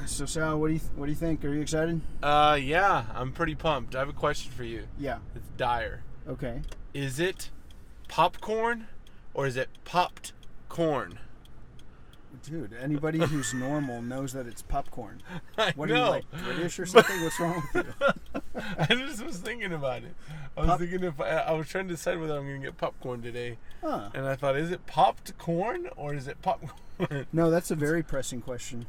So Sal, what do you think? Are you excited? Yeah, I'm pretty pumped. I have a question for you. Yeah. It's dire. Okay. Is it popcorn or is it popped corn? Dude, anybody who's normal knows that it's popcorn. What are you, know. like, British or something? What's wrong with you? I just was thinking about it. I was thinking if I was trying to decide whether I'm going to get popcorn today. Huh. And I thought, is it popped corn or is it popcorn? No, that's a very pressing question.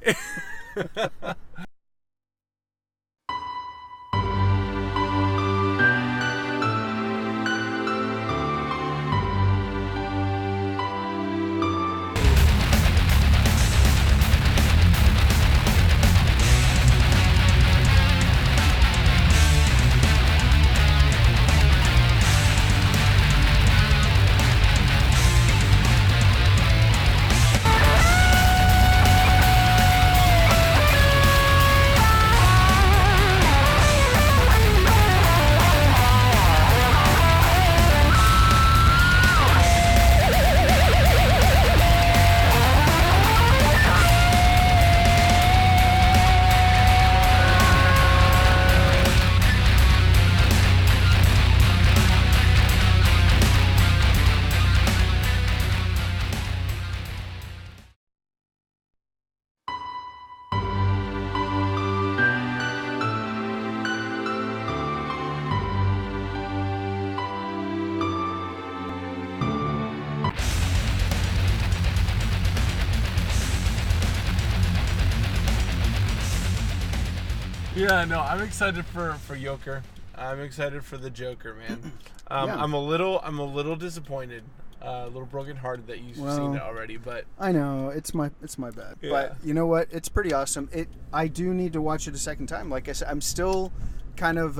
Yeah, no, I'm excited for Joker. I'm excited for the Joker, man. Yeah. I'm a little disappointed, a little brokenhearted that you've seen it already, but I know it's my bad, Yeah. but you know what? It's pretty awesome. I do need to watch it a second time. Like I said, I'm still kind of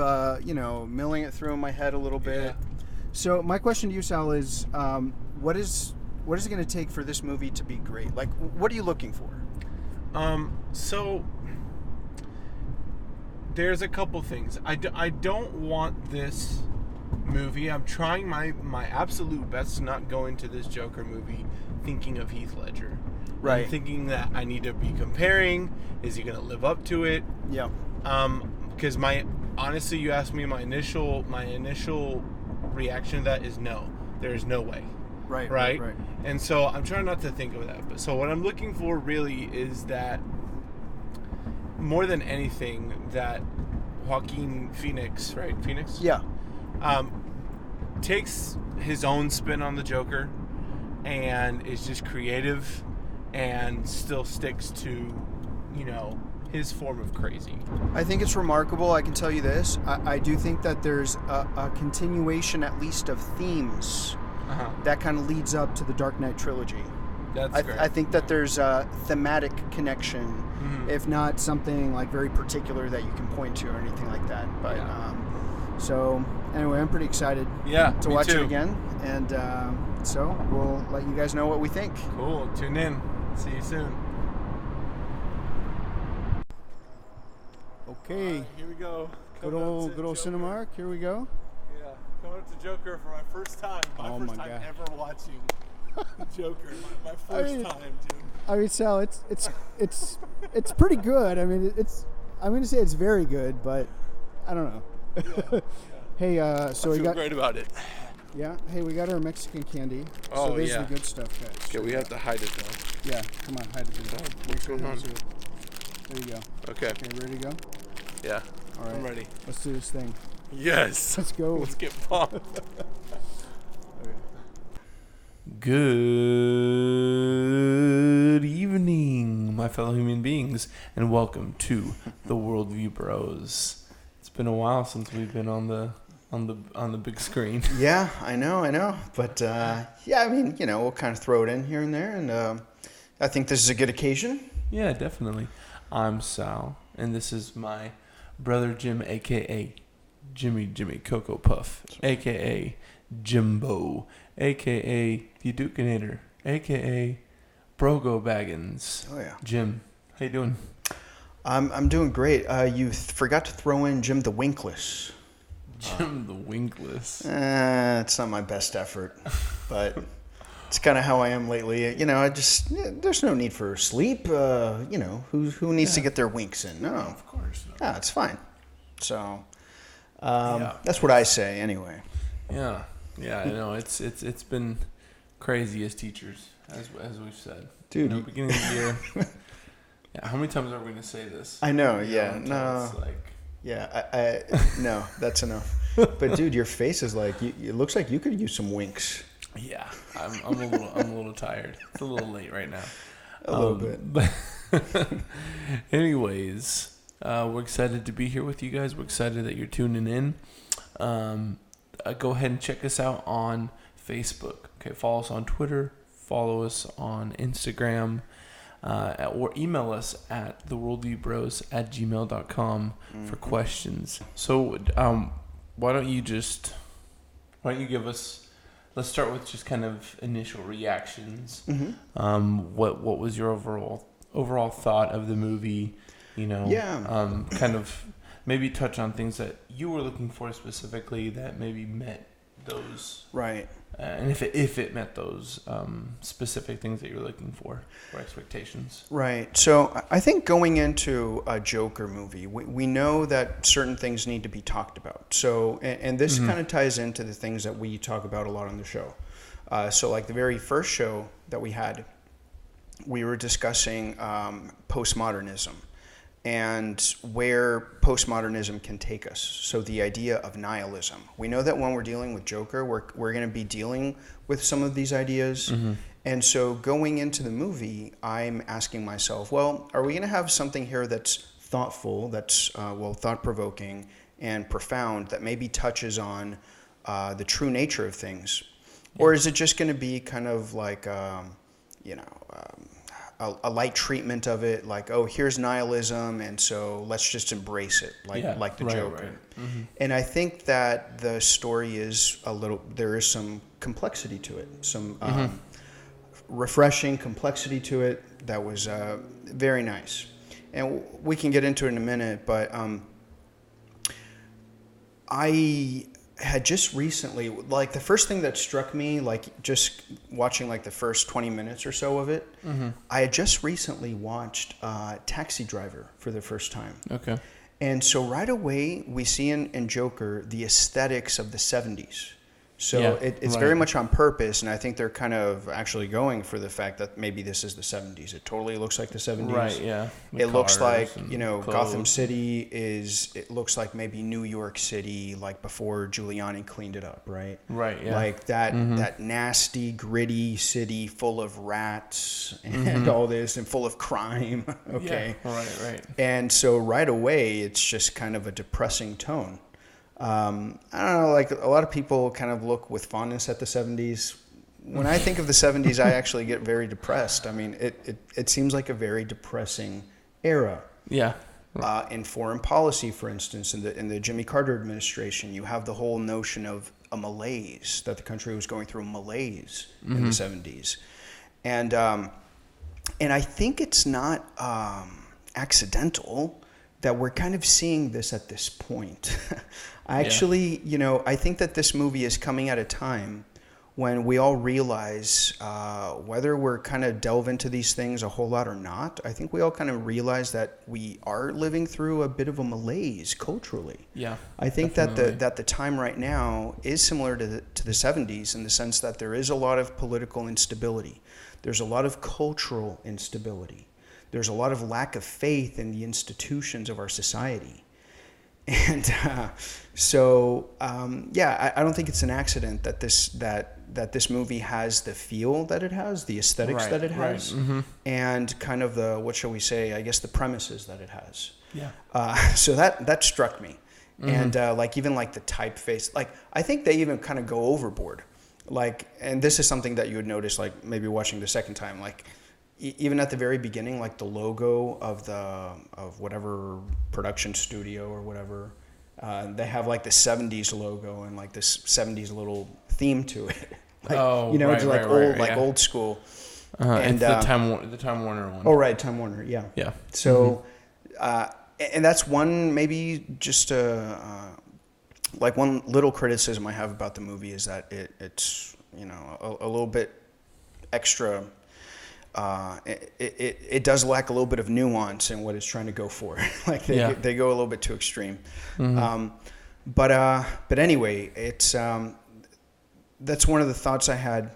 milling it through in my head a little bit. Yeah. So my question to you, Sal, is what is it going to take for this movie to be great? Like, what are you looking for? So there's a couple things. I don't want this movie. I'm trying my absolute best to not go into this Joker movie thinking of Heath Ledger. Right. I'm thinking that I need to be comparing. Is he going to live up to it? Yeah. Because honestly, you asked me, my initial reaction to that is no. There is no way. Right. And so I'm trying not to think of that. But so what I'm looking for really is that, more than anything, that Joaquin Phoenix, right? Phoenix? Yeah. Takes his own spin on the Joker and is just creative and still sticks to, his form of crazy. I think it's remarkable. I can tell you this. I do think that there's a continuation, at least, of themes that kind of leads up to the Dark Knight trilogy. That's great. I think that there's a thematic connection, if not something like very particular that you can point to or anything like that. But so anyway, I'm pretty excited to watch it again, and so we'll let you guys know what we think. Cool. Tune in. See you soon. Okay. Here we go. Good old Cinemark. Here we go. Yeah, coming up to Joker for my first time. My first time ever watching Joker. My first time, dude. I mean, Sal, it's pretty good. I mean, I'm going to say it's very good, but I don't know. Yeah. Hey, so I feel great about it. Yeah. Hey, we got our Mexican candy. Oh, so there's yeah. the good stuff, guys. Okay, we have to hide it though. Yeah. Come on, hide it. What's going on? There you go. Okay. Okay, ready to go? Yeah. All right. I'm ready. Let's do this thing. Yes. Let's go. Let's get pumped. Good evening, my fellow human beings, and welcome to the Worldview Bros. It's been a while since we've been on the big screen. Yeah, I know. But I mean, we'll kind of throw it in here and there, and I think this is a good occasion. Yeah, definitely. I'm Sal, and this is my brother Jim, a.k.a. Jimmy Cocoa Puff, a.k.a. Jimbo, a.k.a. the Dukinator, a.k.a. Brogo Baggins. Oh, yeah. Jim, how you doing? I'm doing great. You forgot to throw in Jim the Winkless. Jim the Winkless. It's not my best effort, but It's kind of how I am lately. There's no need for sleep. Who needs to get their winks in? No, of course. No. Yeah, it's fine. So, that's what I say anyway. Yeah, I know. It's been crazy as teachers, as we've said. Dude, beginning of the year. Yeah, how many times are we going to say this? I know. Yeah, no. Yeah, no, that's enough. But dude, your face is like it looks like you could use some winks. Yeah, I'm a little tired. It's a little late right now. A little bit. But anyways, we're excited to be here with you guys. We're excited that you're tuning in. Go ahead and check us out on Facebook. Okay, follow us on Twitter. Follow us on Instagram. Or email us at theworldviewbros@gmail.com for questions. So, why don't you give us? Let's start with just kind of initial reactions. Mm-hmm. What was your overall thought of the movie? Kind of maybe touch on things that you were looking for specifically that maybe met those. Right. And if it met those specific things that you're looking for or expectations. Right. So I think going into a Joker movie, we know that certain things need to be talked about. So, and this kind of ties into the things that we talk about a lot on the show. So like the very first show that we had, we were discussing postmodernism and where postmodernism can take us. So the idea of nihilism. We know that when we're dealing with Joker, we're going to be dealing with some of these ideas. Mm-hmm. And so going into the movie, I'm asking myself, well, are we going to have something here that's thoughtful, that's thought-provoking and profound, that maybe touches on the true nature of things? Yeah. Or is it just going to be kind of like, a light treatment of it, like, oh, here's nihilism, and so let's just embrace it, like the Joker. Right. Mm-hmm. And I think that the story is there is some complexity to it, some refreshing complexity to it that was very nice. And we can get into it in a minute, but I had just recently, like the first thing that struck me, like just watching like the first 20 minutes or so of it, I had just recently watched Taxi Driver for the first time. Okay. And so right away we see in Joker the aesthetics of the 70s. So it's very much on purpose, and I think they're kind of actually going for the fact that maybe this is the 70s. It totally looks like the 70s. Right, yeah. It looks like, Gotham City it looks like maybe New York City, like before Giuliani cleaned it up, right? Right, yeah. Like that nasty, gritty city full of rats and all this, and full of crime, okay? Yeah, right. And so right away, it's just kind of a depressing tone. I don't know, like a lot of people kind of look with fondness at the 70s. When I think of the 70s, I actually get very depressed. I mean, it seems like a very depressing era. Yeah. In foreign policy, for instance, in the Jimmy Carter administration, you have the whole notion of a malaise, that the country was going through a malaise in the 70s. And I think it's not accidental that we're kind of seeing this at this point. I think that this movie is coming at a time when we all realize, whether we're kind of delve into these things a whole lot or not, I think we all kind of realize that we are living through a bit of a malaise culturally. Yeah, I think that the time right now is similar to the 70s in the sense that there is a lot of political instability. There's a lot of cultural instability. There's a lot of lack of faith in the institutions of our society. And I don't think it's an accident that this movie has the feel that it has, the aesthetics that it has, and kind of the premises that it has. Yeah. So that struck me. And even like the typeface, like I think they even kind of go overboard. Like, and this is something that you would notice, like maybe watching the second time, like even at the very beginning, like the logo of whatever production studio or whatever, they have like the 70s logo and like this 70s little theme to it. Like, old school. And it's the Time Warner one. Oh, right, Time Warner, yeah. Yeah. So, and that's one maybe just like one little criticism I have about the movie is that it's a little bit extra. It does lack a little bit of nuance in what it's trying to go for. Like they go a little bit too extreme. Mm-hmm. But anyway, it's that's one of the thoughts I had.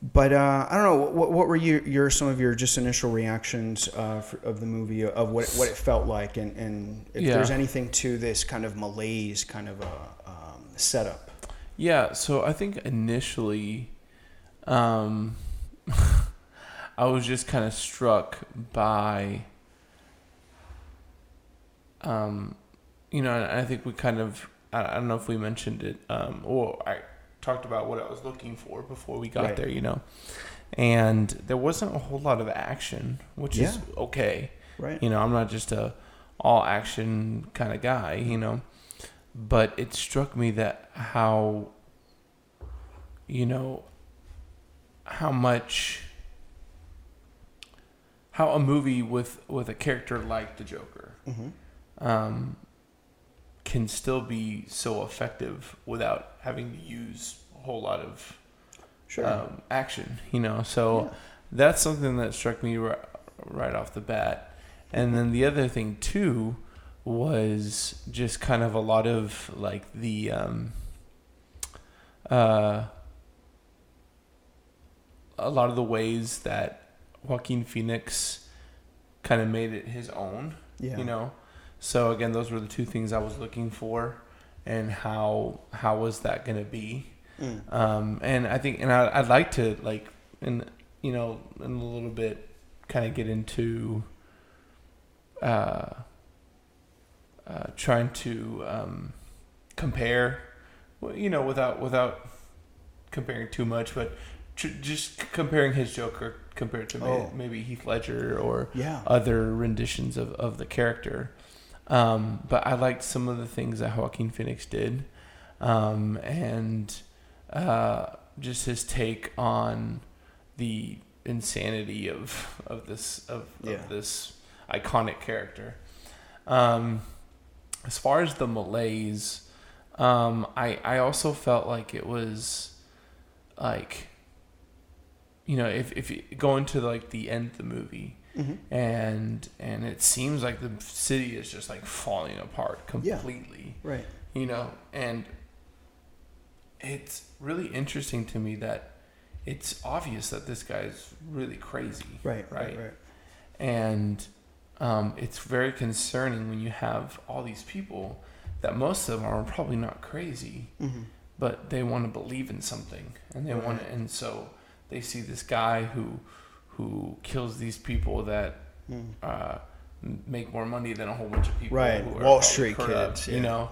But I don't know. What were some of your just initial reactions of the movie, of what it felt like, and if there's anything to this kind of malaise kind of setup? Yeah. So I think initially, I was just kind of struck by, and I think we kind of, I don't know if we mentioned it, or I talked about what I was looking for before we got there, and there wasn't a whole lot of action, which is okay. Right. I'm not just a all action kind of guy, but it struck me that how a movie with a character like the Joker, mm-hmm. Can still be so effective without having to use a whole lot of action, So that's something that struck me right off the bat. And then the other thing too was just kind of a lot of like the a lot of the ways that Joaquin Phoenix kind of made it his own, So again, those were the two things I was looking for, and how was that going to be? And I think, and I'd like to in a little bit, kind of get into trying to compare, without comparing too much, but just comparing his Joker compared to maybe Heath Ledger or other renditions of the character. But I liked some of the things that Joaquin Phoenix did, and just his take on the insanity of this iconic character. As far as the malaise, I also felt like it was like, if you go into like the end of the movie. Mm-hmm. And it seems like the city is just like falling apart completely. Yeah. Right. And it's really interesting to me that it's obvious that this guy's really crazy. Right. And it's very concerning when you have all these people that most of them are probably not crazy, mm-hmm. but they want to believe in something, and they want to, and so they see this guy who kills these people that make more money than a whole bunch of people. Right, who Wall Street kids, Yeah.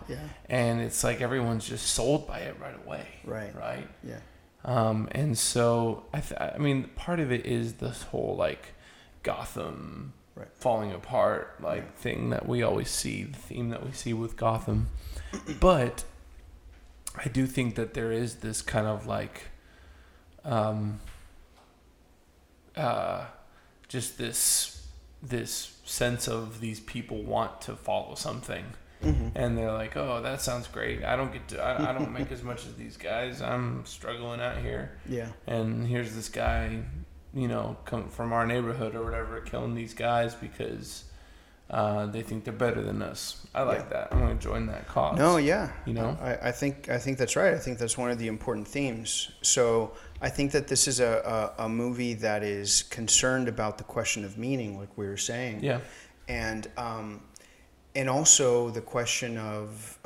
And it's like everyone's just sold by it right away. Right. Yeah. And so I mean, part of it is this whole like Gotham falling apart thing that we always see, the theme that we see with Gotham. But I do think that there is this kind of like just this sense of these people want to follow something, mm-hmm. and they're like, oh, that sounds great. I don't make as much as these guys. I'm struggling out here. Yeah. And here's this guy, come from our neighborhood or whatever, killing these guys because they think they're better than us. I like that. I'm going to join that cause. No, yeah. I think that's right. I think that's one of the important themes. So I think that this is a movie that is concerned about the question of meaning, like we were saying. Yeah. And also the question of,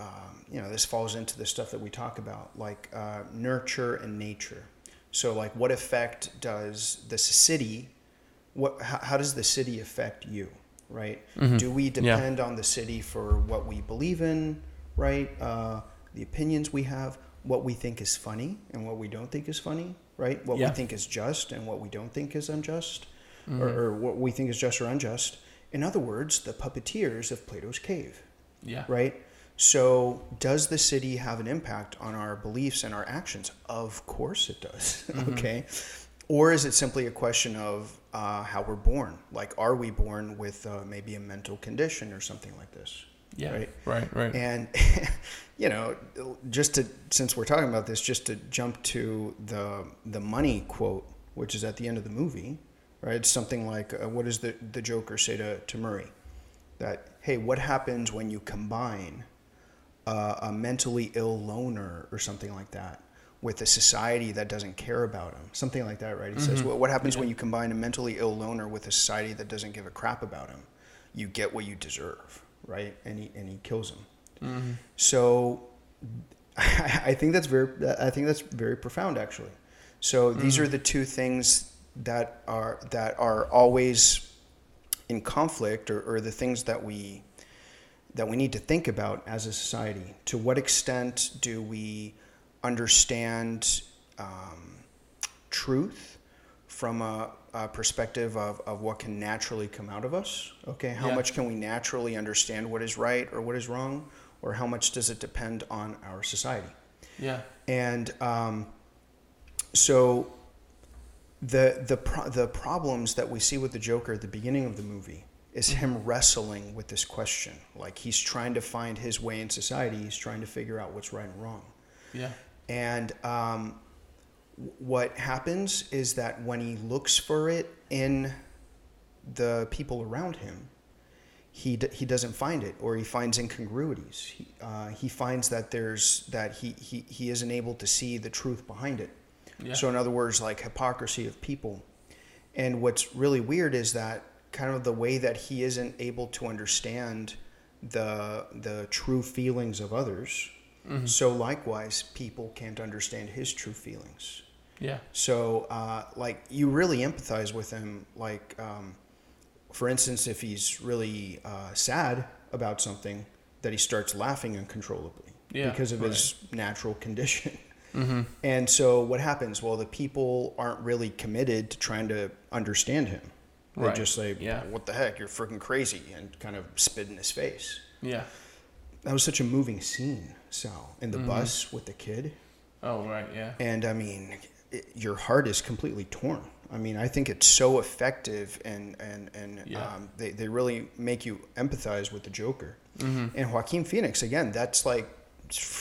this falls into the stuff that we talk about, like nurture and nature. So like what effect does the city, how does the city affect you, right? Mm-hmm. Do we depend on the city for what we believe in, right? The opinions we have, what we think is funny and what we don't think is funny, right? What we think is just and what we don't think is unjust, mm-hmm. or what we think is just or unjust. In other words, the puppeteers of Plato's cave, right? So does the city have an impact on our beliefs and our actions? Of course it does, mm-hmm. Okay? Or is it simply a question of how we're born? Like, are we born with maybe a mental condition or something like this? Yeah, right. And, since we're talking about this, just to jump to the money quote, which is at the end of the movie, right? It's something like, what does the Joker say to Murray? That, hey, what happens when you combine a mentally ill loner or something like that with a society that doesn't care about him? Something like that, right? He says, well, what happens when you combine a mentally ill loner with a society that doesn't give a crap about him? You get what you deserve, right? And he kills him. So I think that's very profound, actually. So these are the two things that are always in conflict, or the things that we need to think about as a society. To what extent do we understand truth from a perspective of what can naturally come out of us? Okay, how much can we naturally understand what is right or what is wrong, or how much does it depend on our society? Yeah. And so the problems that we see with the Joker at the beginning of the movie is him wrestling with this question. Like, he's trying to find his way in society. He's trying to figure out what's right and wrong. Yeah. And what happens is that when he looks for it in the people around him, he doesn't find it, or he finds incongruities. He finds that he isn't able to see the truth behind it. Yeah. So in other words, like hypocrisy of people. And what's really weird is that kind of the way that he isn't able to understand the true feelings of others. So likewise, people can't understand his true feelings. Yeah. So like, you really empathize with him. Like, for instance, if he's really sad about something, that he starts laughing uncontrollably because of his natural condition. And so what happens? Well, the people aren't really committed to trying to understand him. They just say, what the heck, you're freaking crazy, and kind of spit in his face. Yeah. That was such a moving scene, Sal, in the bus with the kid. Oh, right, yeah. And I mean, your heart is completely torn. I mean, I think it's so effective, and they really make you empathize with the Joker. And Joaquin Phoenix, again, that's like,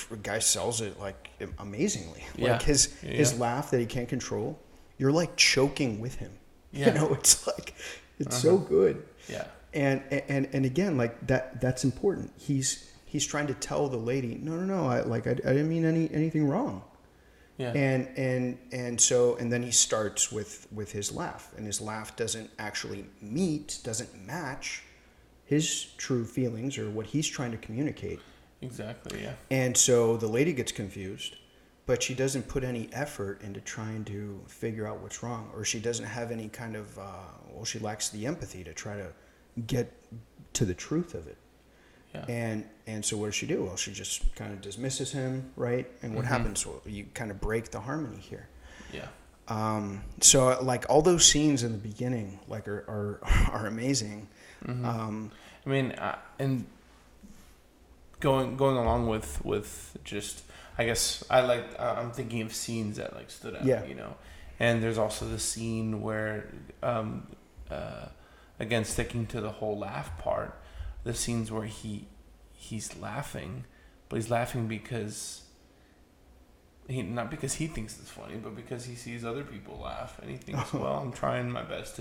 the guy sells it like amazingly. Like his laugh that he can't control, you're like choking with him. You know, it's like, it's so good. Yeah. And again, like that's important. He's trying to tell the lady, no, I didn't mean anything wrong. Yeah. And then he starts with his laugh, and his laugh doesn't match his true feelings or what he's trying to communicate. Exactly, yeah. And so the lady gets confused, but she doesn't put any effort into trying to figure out what's wrong, or she doesn't have any kind of, she lacks the empathy to try to get to the truth of it. Yeah. And so what does she do? Well, she just kind of dismisses him, right? And what happens? Well, you kind of break the harmony here. Yeah. So like all those scenes in the beginning, like are amazing. I mean, and going along with just, I guess I'm thinking of scenes that like stood out, you know. And there's also the scene where, again, sticking to the whole laugh part, the scenes where he's laughing, but he's laughing because not because he thinks it's funny, but because he sees other people laugh, and he thinks, well, I'm trying my best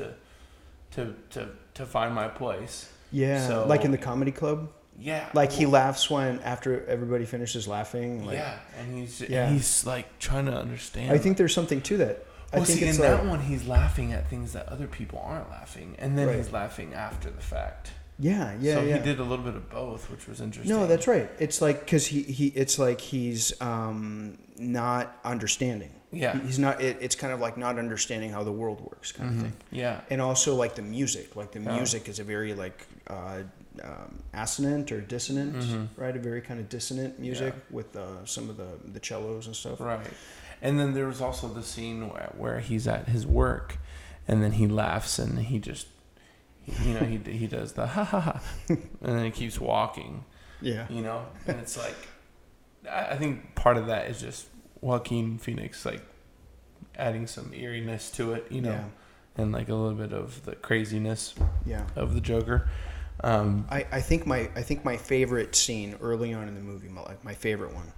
to find my place. Yeah, so, like in the comedy club. Yeah, like he laughs after everybody finishes laughing. Like, and he's like trying to understand. I think there's something to that. Well, I think in that one he's laughing at things that other people aren't laughing, and then he's laughing after the fact. Yeah. So he did a little bit of both, which was interesting. No, that's right. It's like, because it's like he's not understanding. Yeah. He's not. It's kind of like not understanding how the world works, kind of thing. Yeah. And also like the music. Like the music is a very like assonant or dissonant, right? A very kind of dissonant music with some of the cellos and stuff. Right. And then there was also the scene where he's at his work, and then he laughs, and he just, you know, he does the ha ha ha, and then he keeps walking. Yeah. You know, and it's like, I think part of that is just Joaquin Phoenix like adding some eeriness to it, you know, and like a little bit of the craziness of the Joker. I think my favorite scene early on in the movie, like my favorite one,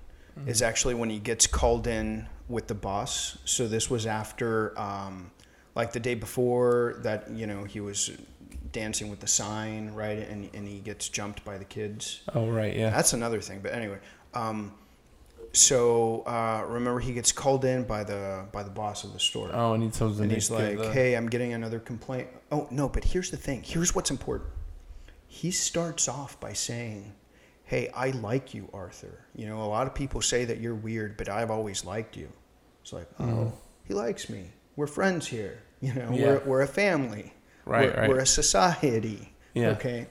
is actually when he gets called in with the boss. So this was after like the day before that, he was dancing with the sign, right? And he gets jumped by the kids. Oh, right, yeah. That's another thing. But anyway, so remember he gets called in by the boss of the store. Oh, and he tells them, and he's like, "Hey, I'm getting another complaint." Oh no, but here's the thing. Here's what's important. He starts off by saying, "Hey, I like you, Arthur. A lot of people say that you're weird, but I've always liked you." It's like, oh, he likes me. We're friends here. We're a family. Right, we're a society. Yeah. Okay.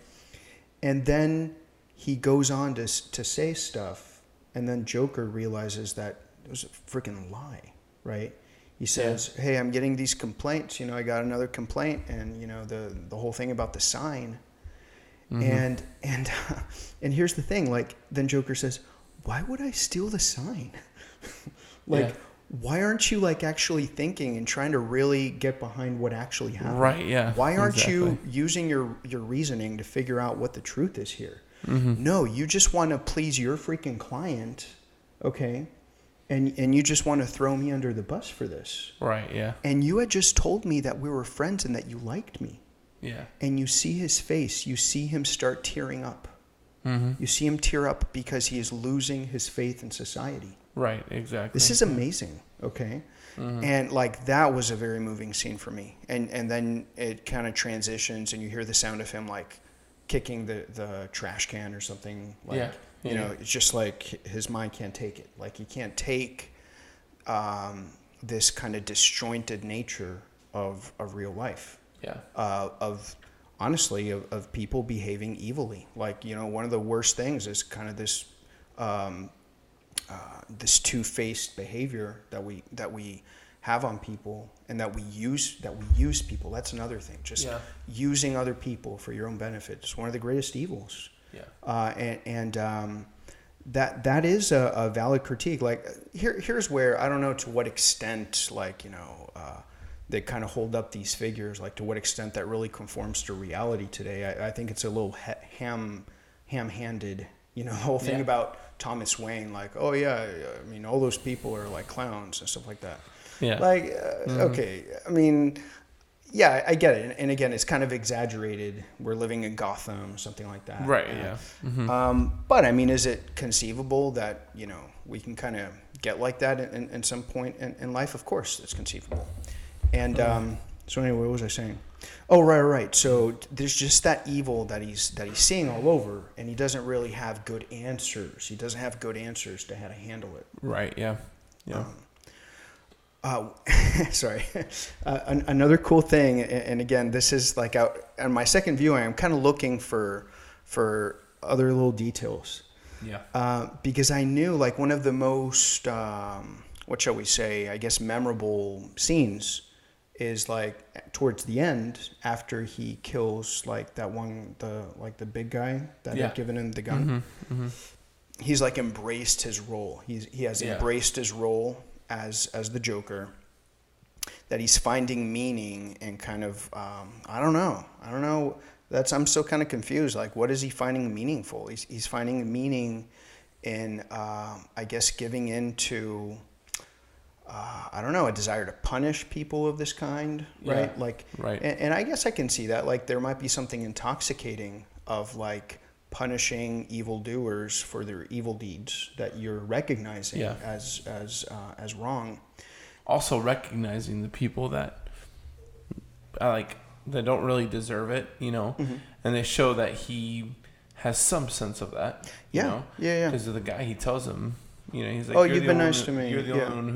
And then he goes on to say stuff, and then Joker realizes that it was a freaking lie, right? He says, "Hey, I'm getting these complaints. I got another complaint, and the whole thing about the sign." Mm-hmm. And here's the thing, like, then Joker says, "Why would I steal the sign?" Why aren't you like actually thinking and trying to really get behind what actually happened? Right, yeah. Why aren't you using your reasoning to figure out what the truth is here? Mm-hmm. No, you just want to please your freaking client, okay? And you just want to throw me under the bus for this. Right, yeah. And you had just told me that we were friends and that you liked me. Yeah. And you see his face. You see him start tearing up. Mm-hmm. You see him tear up because he is losing his faith in society. Right, exactly. This is amazing, okay? Mm-hmm. And like that was a very moving scene for me. And then it kind of transitions and you hear the sound of him like kicking the trash can or something. Like, it's just like his mind can't take it. Like he can't take this kind of disjointed nature of real life. Yeah. Honestly, of people behaving evilly. Like, one of the worst things is kind of this this two-faced behavior that we have on people and that we use people. That's another thing. Just using other people for your own benefit is one of the greatest evils. Yeah. That is a valid critique. Like here's where I don't know to what extent they kind of hold up these figures, like to what extent that really conforms to reality today. I think it's a little ham-handed, the whole thing about Thomas Wayne, like, oh yeah, I mean, all those people are like clowns and stuff like that. Yeah. Like, okay, I mean, yeah, I get it. And again, it's kind of exaggerated. We're living in Gotham, something like that. Right, yeah. Mm-hmm. But I mean, is it conceivable that, we can kind of get like that in some point in life? Of course, it's conceivable. And so anyway, what was I saying? Oh, right. So there's just that evil that he's seeing all over, and he doesn't really have good answers. He doesn't have good answers to how to handle it. Right. Yeah. Yeah. Sorry. Another cool thing, and again, this is like on my second viewing, I'm kind of looking for other little details. Yeah. Because I knew like one of the most, what shall we say, I guess memorable scenes is like towards the end after he kills like that one, the big guy that had given him the gun. Mm-hmm. Mm-hmm. He's like embraced his role. He has embraced his role as the Joker, that he's finding meaning and kind of, I don't know. I'm still kind of confused. Like, what is he finding meaningful? He's finding meaning in, I guess, giving into, I don't know, a desire to punish people of this kind, right? Yeah, like, right. And I guess I can see that. Like, there might be something intoxicating of like punishing evildoers for their evil deeds that you're recognizing as wrong. Also recognizing the people that that don't really deserve it, Mm-hmm. and they show that he has some sense of that. Yeah. Because of the guy, he tells him, he's like, "Oh, you've been nice to me. You're the only one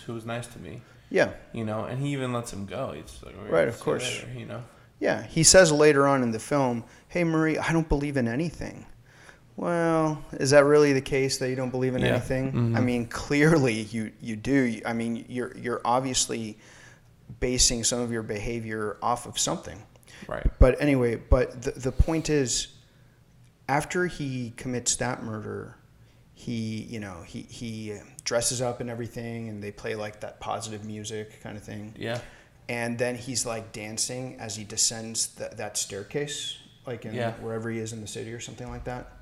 who's nice to me." Yeah. And he even lets him go. He's like, right, of course. Later, Yeah, he says later on in the film, "Hey, Marie, I don't believe in anything." Well, is that really the case that you don't believe in anything? Mm-hmm. I mean, clearly you do. I mean, you're obviously basing some of your behavior off of something. Right. But anyway, the point is, after he commits that murder, he dresses up and everything, and they play like that positive music kind of thing. Yeah. And then he's like dancing as he descends that staircase, like in wherever he is in the city or something like that.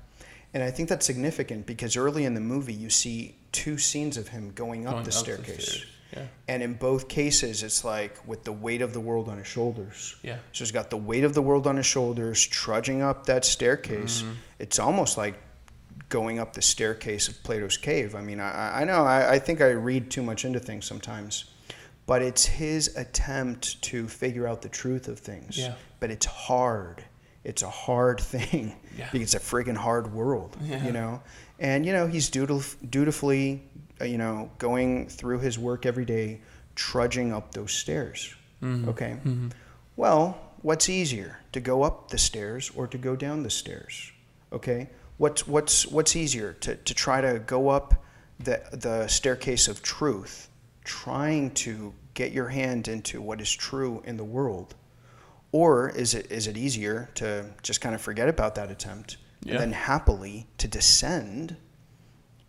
And I think that's significant because early in the movie you see two scenes of him going up the staircase. Yeah. And in both cases, it's like with the weight of the world on his shoulders. Yeah. So he's got the weight of the world on his shoulders, trudging up that staircase. Mm-hmm. It's almost like going up the staircase of Plato's cave. I mean, I know, I think I read too much into things sometimes. But it's his attempt to figure out the truth of things. Yeah. But it's hard. It's a hard thing. Yeah. Because it's a friggin' hard world, yeah. you know? And, you know, he's dutifully, you know, going through his work every day, trudging up those stairs. Mm-hmm. Okay? Mm-hmm. Well, what's easier, to go up the stairs or to go down the stairs? Okay? What's easier, to try to go up the staircase of truth, trying to get your hand into what is true in the world, or is it easier to just kind of forget about that attempt and then happily to descend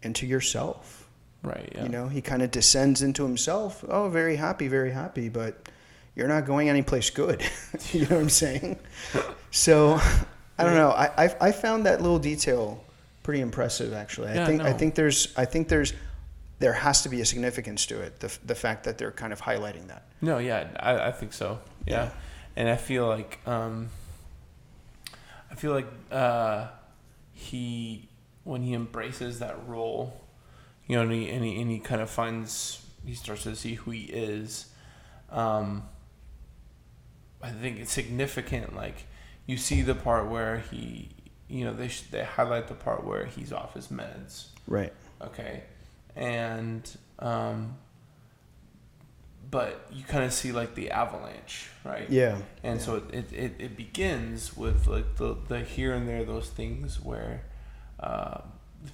into yourself? Right. Yeah. You know, he kind of descends into himself. Oh, very happy, but you're not going anyplace good. You know what I'm saying? So, I don't know. I found that little detail pretty impressive, actually. I think there has to be a significance to it. The fact that they're kind of highlighting that. No, yeah, I think so. Yeah. And I feel like he, when he embraces that role, you know, and he kind of he starts to see who he is. I think it's significant. Like, you see the part where he, you know, they highlight the part where he's off his meds. Right. Okay. And but you kind of see like the avalanche, right? Yeah. And so it begins with like the here and there, those things where the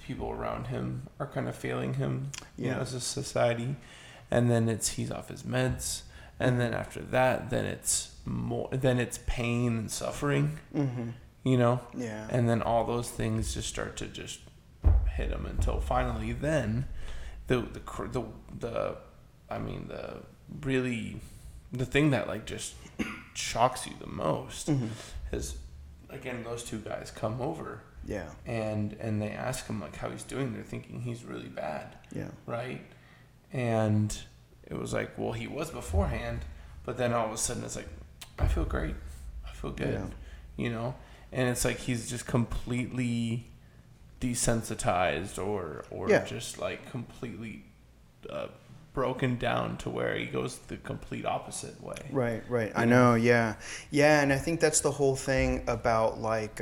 people around him are kind of failing him, you know, as a society, and then he's off his meds, and then after that, then it's pain and suffering, you know, and then all those things just start to just hit him until finally, then the thing that like just shocks you the most is, again, those two guys come over and they ask him like how he's doing. They're thinking he's really bad, right? And it was like, well, he was beforehand, but then all of a sudden it's like, I feel great, I feel good, you know. And it's like he's just completely desensitized or just like completely broken down to where he goes the complete opposite way. Right. I know. Yeah. And I think that's the whole thing about like,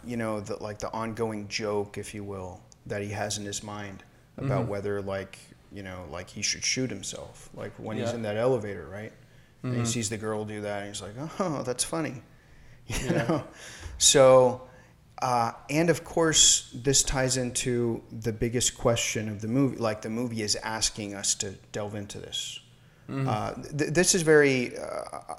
you know, the ongoing joke, if you will, that he has in his mind about whether like, you know, like he should shoot himself, like when he's in that elevator, right? And he sees the girl do that and he's like, oh, that's funny. You know? So, and of course, this ties into the biggest question of the movie. Like, the movie is asking us to delve into this. This is very,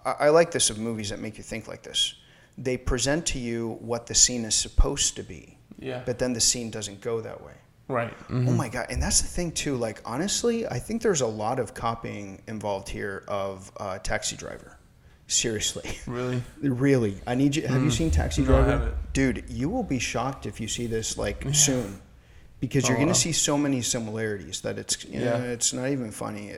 I like this of movies that make you think like this. They present to you what the scene is supposed to be. Yeah. But then the scene doesn't go that way. Right. Oh my God. And that's the thing too. Like, honestly, I think there's a lot of copying involved here of Taxi Driver. Seriously. Really. I need you. Have you seen Taxi Driver? No, I haven't. Dude, you will be shocked if you see this soon, because you're going to see so many similarities that it's it's not even funny.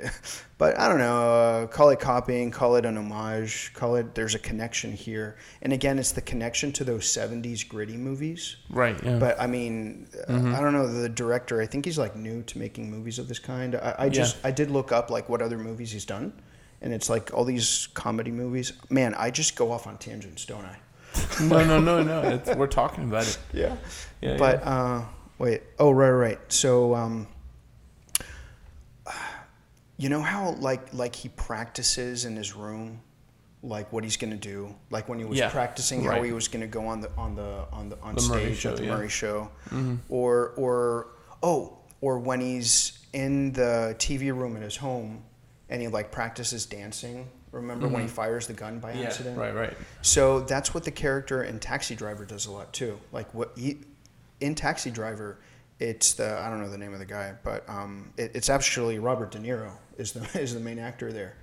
But I don't know. Call it copying. Call it an homage. Call it. There's a connection here. And again, it's the connection to those '70s gritty movies. Right. Yeah. But I mean, I don't know, the director. I think he's like new to making movies of this kind. I did look up like what other movies he's done. And it's like all these comedy movies. Man, I just go off on tangents, don't I? No. We're talking about it. Yeah. But wait. Oh, right. So, you know how like he practices in his room, like what he's gonna do, like when he was practicing how he was gonna go on stage at the Murray Show, or when he's in the TV room in his home. And he like practices dancing. Remember when he fires the gun by accident? Right. So that's what the character in Taxi Driver does a lot too. Like in Taxi Driver, it's I don't know the name of the guy, but it's actually Robert De Niro is the main actor there.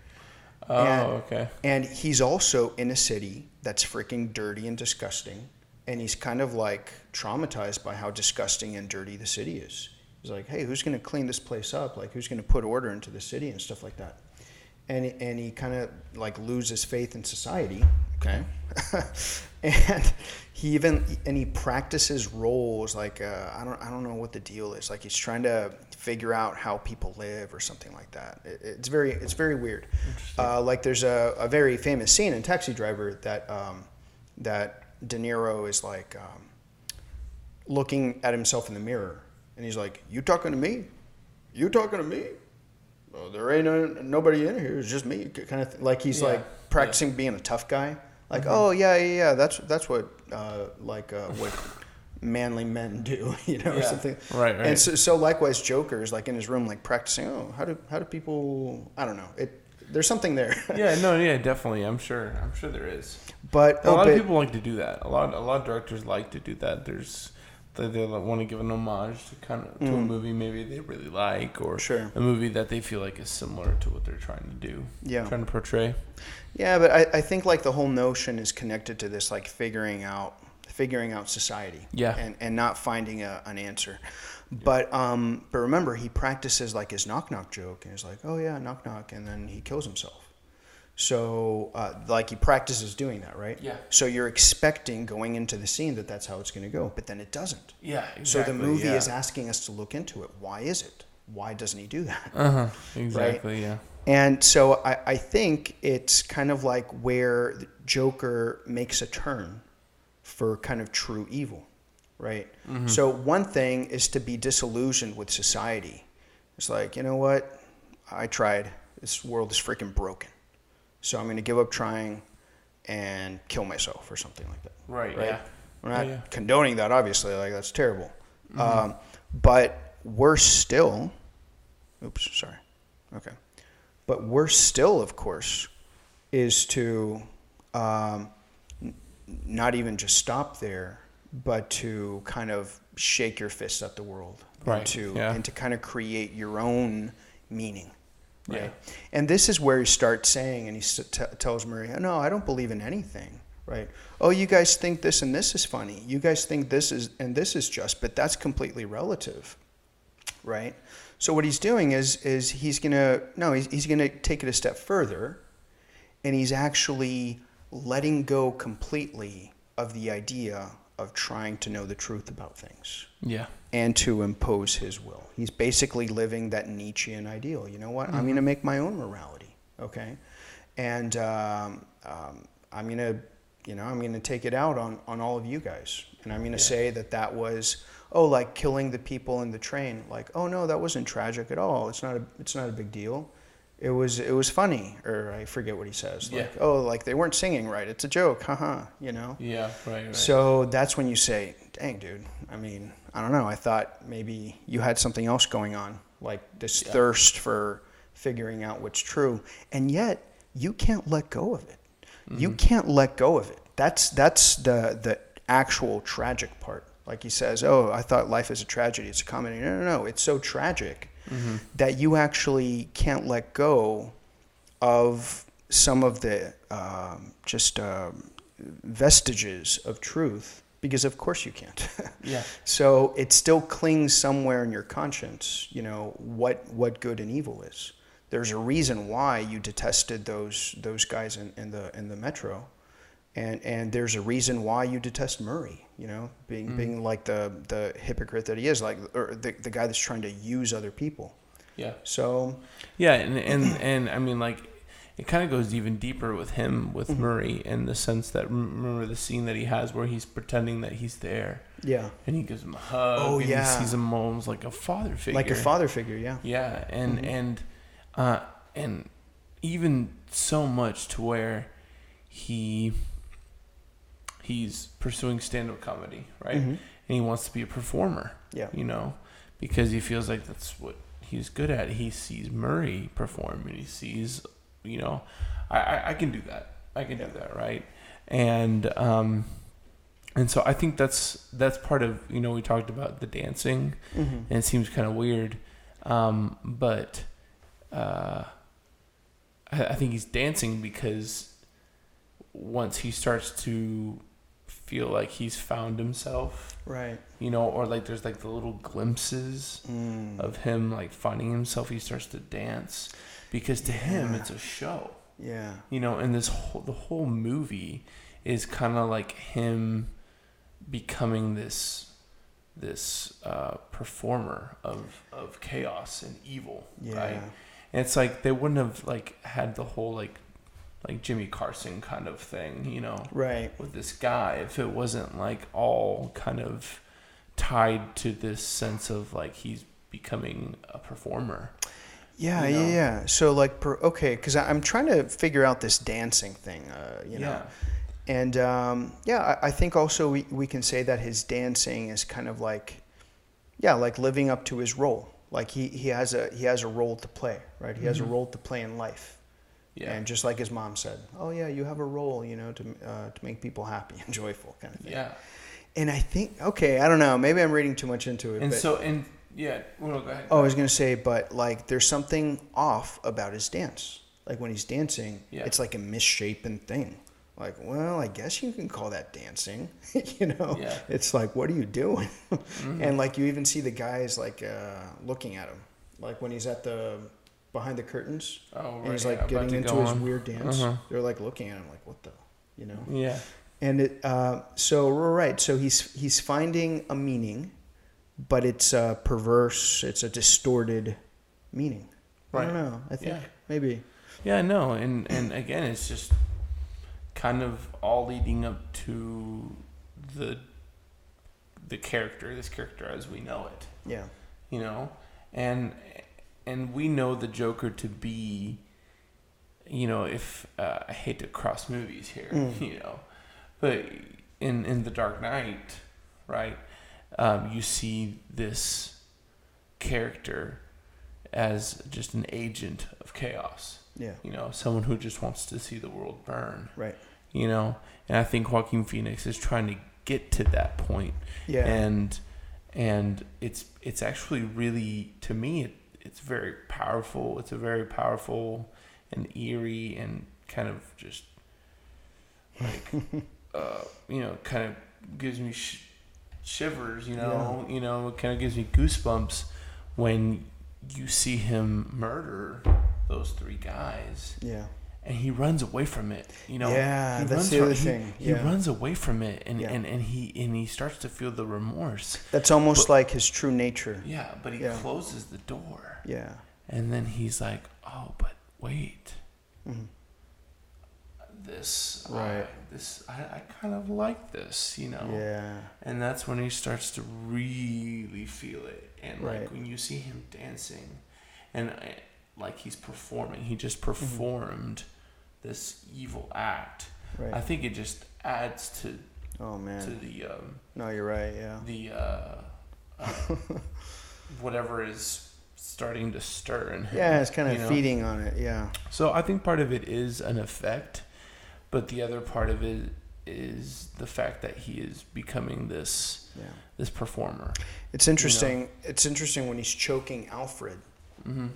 Okay. And he's also in a city that's freaking dirty and disgusting, and he's kind of like traumatized by how disgusting and dirty the city is. He's like, hey, who's going to clean this place up? Like, who's going to put order into the city and stuff like that? And he kind of like loses faith in society. Okay. And he practices roles like, I don't know what the deal is. Like he's trying to figure out how people live or something like that. It's very weird. Like there's a very famous scene in Taxi Driver that De Niro is like looking at himself in the mirror, and he's like, "You talking to me? You talking to me? Well, there ain't nobody in here. It's just me." Kind of like he's like practicing being a tough guy. Like, oh yeah. That's what what manly men do, or something. Right. And so likewise, Joker is like in his room, like practicing. Oh, how do people? I don't know. There's something there. Definitely. I'm sure there is. But a lot of people like to do that. A lot of directors like to do that. They want to give an homage to to a movie maybe they really like, or a movie that they feel like is similar to what they're trying to do. Yeah. Trying to portray. Yeah, but I think like the whole notion is connected to this like figuring out society. Yeah. And not finding an answer. But remember, he practices like his knock knock joke, and he's like, oh yeah, knock knock, and then he kills himself. So like he practices doing that, right? Yeah. So you're expecting going into the scene that's how it's going to go, but then it doesn't. Yeah, exactly. So the movie is asking us to look into it. Why is it? Why doesn't he do that? Exactly. Right? Yeah. And so I think it's kind of like where the Joker makes a turn for kind of true evil, right? Mm-hmm. So one thing is to be disillusioned with society. It's like, you know what? I tried. This world is freaking broken. So I'm going to give up trying and kill myself or something like that. Right? Yeah. We're not condoning that, obviously. Like, that's terrible. Mm-hmm. But we're still... Oops, sorry. Okay. But we're still, of course, is to not even just stop there, but to kind of shake your fists at the world. Right. And to kind of create your own meaning. Right. Yeah. And this is where he starts saying, and he tells Murray, no, I don't believe in anything, right? Oh, you guys think this and this is funny. You guys think this is and this is just, but that's completely relative, right? So what he's doing is he's gonna take it a step further, and he's actually letting go completely of the idea of trying to know the truth about things. Yeah. And to impose his will. He's basically living that Nietzschean ideal. You know what? I'm going to make my own morality, okay? And I'm going to take it out on all of you guys. And I'm going to say that was, like killing the people in the train. Like, oh no, that wasn't tragic at all. It's not a big deal. It was funny, or I forget what he says. Like, like they weren't singing right. It's a joke, haha, Yeah, right. So that's when you say, dang, dude, I mean, I don't know. I thought maybe you had something else going on, like this thirst for figuring out what's true. And yet you can't let go of it. Mm-hmm. You can't let go of it. That's the actual tragic part. Like he says, oh, I thought life is a tragedy. It's a comedy. No. It's so tragic that you actually can't let go of some of the vestiges of truth, because of course you can't. Yeah. So it still clings somewhere in your conscience, what good and evil is. There's a reason why you detested those guys in the metro. And there's a reason why you detest Murray, being like the hypocrite that he is, like, or the guy that's trying to use other people. Yeah. So. Yeah, and I mean, like, it kind of goes even deeper with him, with Murray, in the sense that, remember the scene that he has where he's pretending that he's there. Yeah. And he gives him a hug. Oh, and he sees him almost like a father figure. Like a father figure, yeah. Yeah, and even so much to where he's pursuing stand-up comedy, right? Mm-hmm. And he wants to be a performer, because he feels like that's what he's good at. He sees Murray perform, and he sees, I can do that. I can do that, right? And so I think that's part of, we talked about the dancing, and it seems kind of weird, but I think he's dancing because once he starts to feel like he's found himself. Right. You know, or like there's like the little glimpses of him like finding himself. He starts to dance because to him it's a show. Yeah. You know, and the whole movie is kind of like him becoming this performer of chaos and evil. Yeah. Right. And it's like they wouldn't have like had the whole like Jimmy Carson kind of thing, you know, right, with this guy, if it wasn't like all kind of tied to this sense of like he's becoming a performer. Yeah, you know? Yeah. So like, okay, because I'm trying to figure out this dancing thing, you know, and I think also we can say that his dancing is kind of like, like living up to his role. Like he has a role to play, right? He has a role to play in life. Yeah. And just like his mom said, oh yeah, you have a role, you know, to make people happy and joyful, kind of thing. Yeah. And I think, okay, I don't know, maybe I'm reading too much into it. And go ahead. Oh, I was gonna say, but like, there's something off about his dance. Like when he's dancing, it's like a misshapen thing. Like, well, I guess you can call that dancing, you know? Yeah. It's like, what are you doing? And like, you even see the guys like looking at him, like when he's at behind the curtains, and he's like getting into his weird dance. They're like looking at him like, what the, you know? Yeah. And it, so he's finding a meaning, but it's a perverse, it's a distorted meaning. Right. I don't know. I think maybe. Yeah, no, and again, it's just kind of all leading up to this character as we know it. Yeah. You know, and we know the Joker to be, you know, if I hate to cross movies here, you know, but in The Dark Knight, right, you see this character as just an agent of chaos. Yeah. You know, someone who just wants to see the world burn. Right. You know, and I think Joaquin Phoenix is trying to get to that point. Yeah. And it's actually really, to me, it's very powerful. It's a very powerful and eerie and kind of just like, you know, kind of gives me shivers, you know, it kind of gives me goosebumps when you see him murder those three guys. Yeah. And he runs away from it, you know. Yeah, that's the other thing. He runs away from it, and he starts to feel the remorse. That's almost like his true nature. Yeah, but he closes the door. Yeah. And then he's like, "Oh, but wait, this, I kind of like this, you know." Yeah. And that's when he starts to really feel it, and like when you see him dancing, and like he's performing, he just performed this evil act. Right. I think it just adds to. Oh man. To the. No, you're right. Yeah. The whatever is starting to stir in him. Yeah, it's kind of feeding on it. Yeah. So I think part of it is an effect, but the other part of it is the fact that he is becoming this performer. It's interesting. You know? It's interesting when he's choking Alfred. Mm-hmm.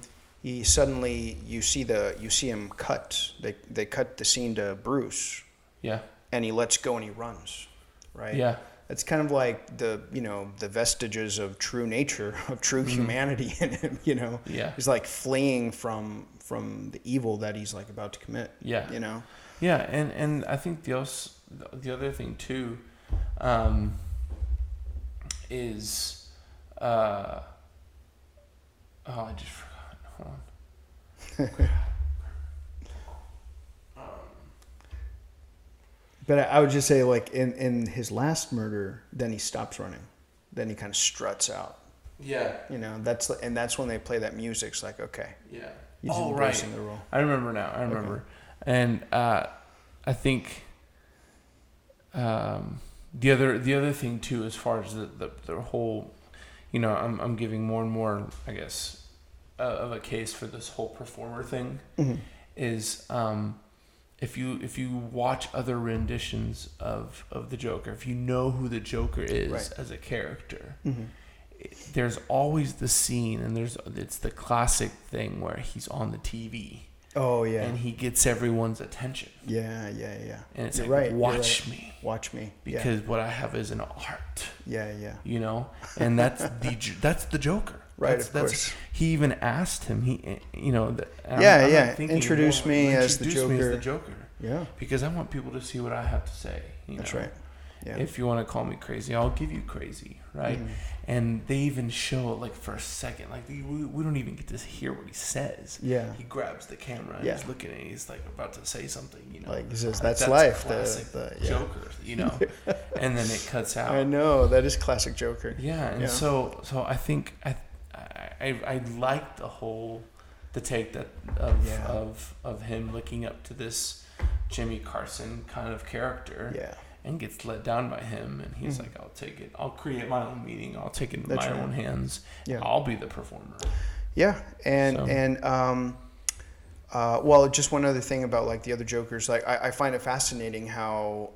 He suddenly you see him cut. They cut the scene to Bruce. Yeah. And he lets go and he runs. Right. Yeah. It's kind of like the vestiges of true nature, of true humanity in him. You know. Yeah. He's like fleeing from the evil that he's like about to commit. Yeah. You know. Yeah, and I think the other thing too, is I just forgot. Hold on. But I would just say, like in his last murder, then he stops running, then he kind of struts out. Yeah. You know, that's when they play that music. It's like, okay. Yeah. He's embracing the role. I remember now. I remember. Okay. And I think the other thing too, as far as the whole, you know, I'm giving more and more, I guess, of a case for this whole performer thing, is if you watch other renditions of the Joker, if you know who the Joker is as a character, there's always the scene, and it's the classic thing where he's on the TV. Oh yeah. And he gets everyone's attention. Yeah. And it's watch me. Watch me. Because what I have is an art. Yeah. You know, and that's the Joker. Right, of course. He even asked him. Introduce me as the Joker. Yeah. Because I want people to see what I have to say. That's right. Yeah. If you want to call me crazy, I'll give you crazy, right? Mm-hmm. And they even show it like for a second, like we don't even get to hear what he says. Yeah. He grabs the camera and he's looking at it. He's like about to say something, you know. Like he says, "That's life." The Joker, you know. And then it cuts out. I know, that is classic Joker. Yeah, and so I think I like the take that of him looking up to this Jimmy Carson kind of character. Yeah. And gets let down by him, and he's like, "I'll take it. I'll create my own meaning. I'll take it in my own hands. Yeah. I'll be the performer." Yeah, well, just one other thing about like the other Jokers, like I find it fascinating how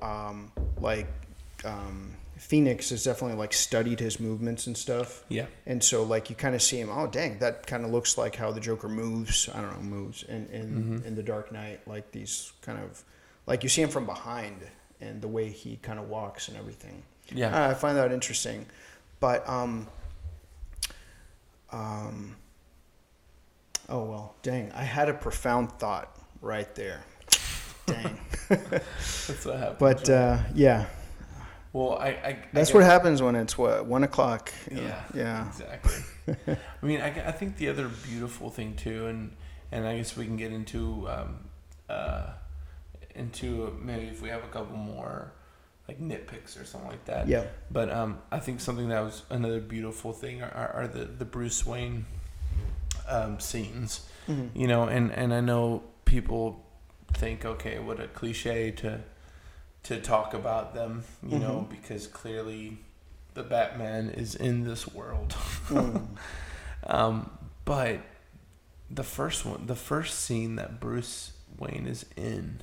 Phoenix has definitely like studied his movements and stuff. Yeah. And so like you kind of see him, oh dang, that kind of looks like how the Joker moves. I don't know, moves in the Dark Knight, like these kind of like you see him from behind. And the way he kind of walks and everything. Yeah. I find that interesting. But, oh, well, dang. I had a profound thought right there. Dang. That's what happens. But, yeah. Well, I that's what happens when it's, 1 o'clock. Yeah. Exactly. I mean, I think the other beautiful thing, too, and I guess we can get into maybe if we have a couple more like nitpicks or something like that. Yeah. But I think something that was another beautiful thing are the Bruce Wayne scenes. Mm-hmm. You know, and I know people think, okay, what a cliche to talk about them, you know, because clearly the Batman is in this world. But the first scene that Bruce Wayne is in,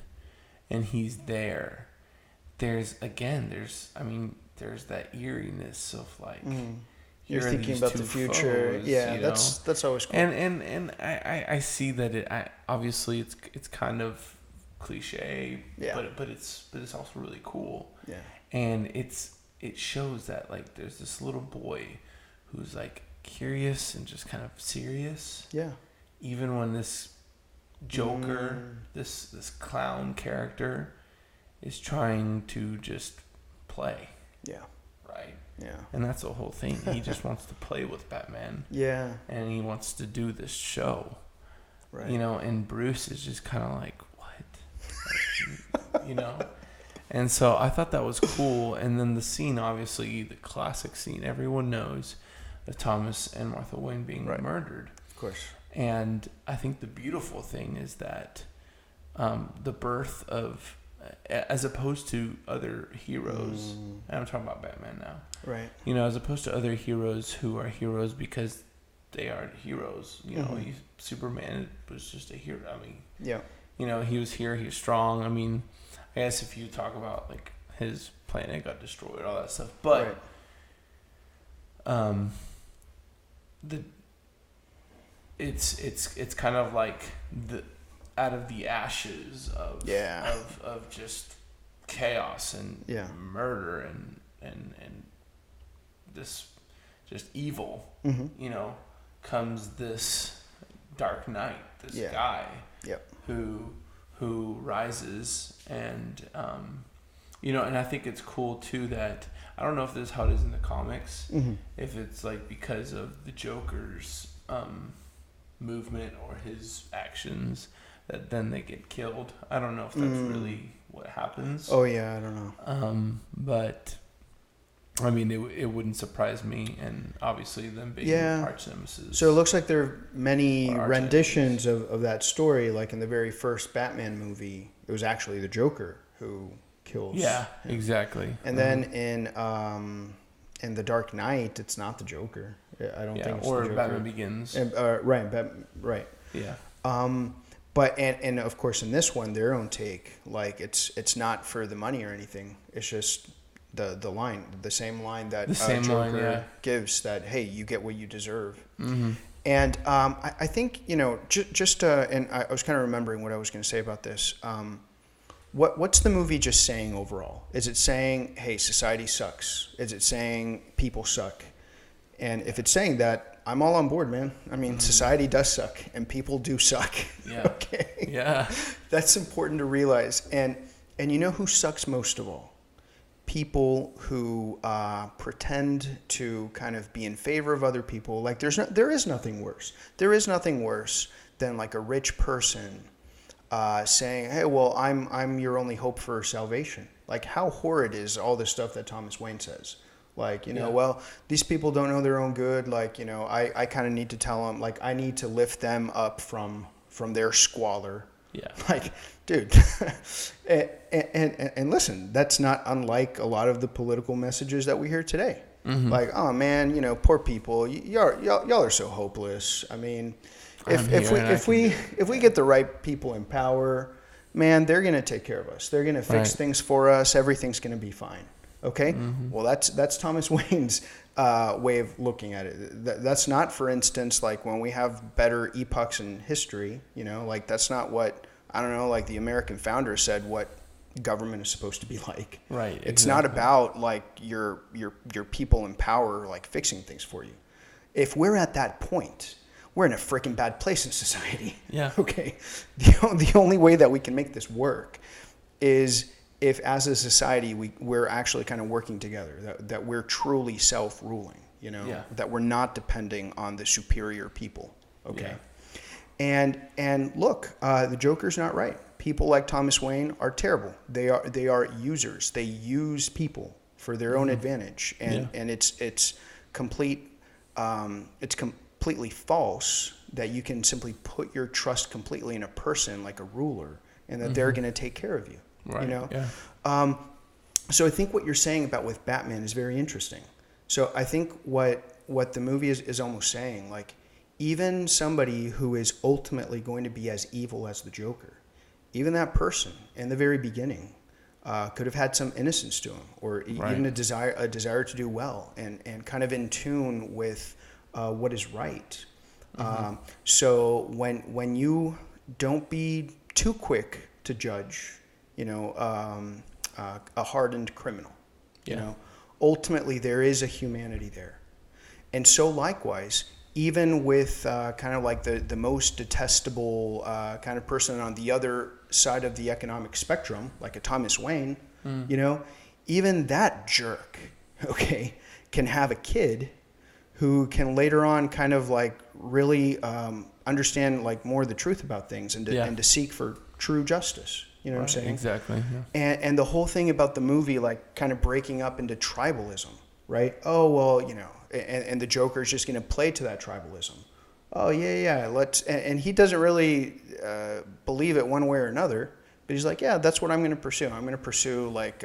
and he's there. There's that eeriness of like you're thinking about the future. Foes, yeah, that's always cool. And I see that obviously it's kind of cliche, but it's also really cool. Yeah. And it shows that like there's this little boy who's like curious and just kind of serious. Yeah. Even when this Joker, this clown character, is trying to just play. Yeah. Right? Yeah. And that's the whole thing. He just wants to play with Batman. Yeah. And he wants to do this show. Right. You know, and Bruce is just kind of like, what? Like, you know? And so I thought that was cool. And then the scene, obviously, the classic scene, everyone knows of Thomas and Martha Wayne being murdered. Of course. And I think the beautiful thing is that the birth of, as opposed to other heroes, and I'm talking about Batman now, right? You know, as opposed to other heroes who are heroes because they are heroes. You know, Superman was just a hero. I mean, yeah. You know, he was here. He was strong. I mean, I guess if you talk about like his planet got destroyed, all that stuff, but it's kind of like out of the ashes of just chaos and murder and this just evil, you know, comes this Dark Knight, this guy who rises, and you know, and I think it's cool too that I don't know if this is how it is in the comics, if it's like because of the Joker's movement or his actions that then they get killed. I don't know if that's really what happens. Oh yeah, I don't know. But I mean, it wouldn't surprise me, and obviously them being arch nemesis. So it looks like there are many renditions of that story. Like in the very first Batman movie, it was actually the Joker who kills. Yeah, exactly. And then in the Dark Knight, it's not the Joker. I don't think it's or the Joker. Batman Begins. Right. Yeah. But and of course in this one, their own take, like it's not for the money or anything. It's just the line, the same line that Joker gives, that hey, you get what you deserve. And I think, and I was kind of remembering what I was going to say about this. What's the movie just saying overall? Is it saying, hey, society sucks? Is it saying people suck? And if it's saying that, I'm all on board, man. I mean, society does suck and people do suck. Yeah. Okay. Yeah. That's important to realize. And you know who sucks most of all? People who pretend to kind of be in favor of other people. Like there is nothing worse. There is nothing worse than like a rich person saying, "Hey, well, I'm your only hope for salvation." Like how horrid is all this stuff that Thomas Wayne says? Like, well, these people don't know their own good. Like, I kind of need to tell them, like, I need to lift them up from their squalor. Yeah. Like, dude, and listen, that's not unlike a lot of the political messages that we hear today. Mm-hmm. Like, oh man, poor people, y'all are so hopeless. I mean, if we get the right people in power, man, they're gonna take care of us. They're gonna fix things for us. Everything's gonna be fine. Okay. Mm-hmm. Well, that's Thomas Wayne's way of looking at it. That's not, for instance, like when we have better epochs in history, like that's not what, I don't know, like the American founder said what government is supposed to be like. Right. It's exactly. not about like your people in power, like fixing things for you. If we're at that point, we're in a freaking bad place in society. Yeah. Okay. The only way that we can make this work is if as a society we're actually kind of working together, that we're truly self-ruling, that we're not depending on the superior people, okay? Yeah. And look, the Joker's not right. People like Thomas Wayne are terrible. They are users. They use people for their own advantage, and it's completely false that you can simply put your trust completely in a person like a ruler, and that they're going to take care of you. Right. Yeah. So I think what you're saying about with Batman is very interesting. So I think what the movie is almost saying, like, even somebody who is ultimately going to be as evil as the Joker, even that person in the very beginning could have had some innocence to him, or even a desire to do well, and kind of in tune with what is right. Mm-hmm. So when you don't be too quick to judge, a hardened criminal, ultimately there is a humanity there. And so likewise, even with kind of like the most detestable kind of person on the other side of the economic spectrum, like a Thomas Wayne, even that jerk, okay, can have a kid who can later on kind of like really understand like more of the truth about things and to seek for true justice. You know what I'm saying? Exactly. Yeah. And the whole thing about the movie, like kind of breaking up into tribalism, right? Oh, well, and the Joker's just going to play to that tribalism. Oh, yeah, and he doesn't really believe it one way or another, but he's like, yeah, that's what I'm going to pursue. I'm going to pursue like,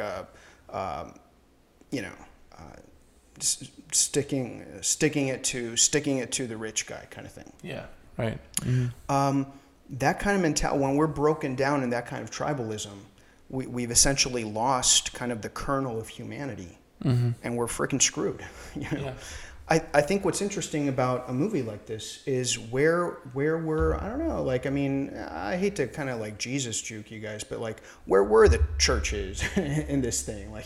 sticking it to the rich guy kind of thing. Yeah. Right. Mm-hmm. That kind of mentality, when we're broken down in that kind of tribalism, we've essentially lost kind of the kernel of humanity, and we're freaking screwed. Yeah. I think what's interesting about a movie like this is where we're, I don't know, like, I mean, I hate to kind of like Jesus juke you guys, but like, where were the churches in this thing? Like,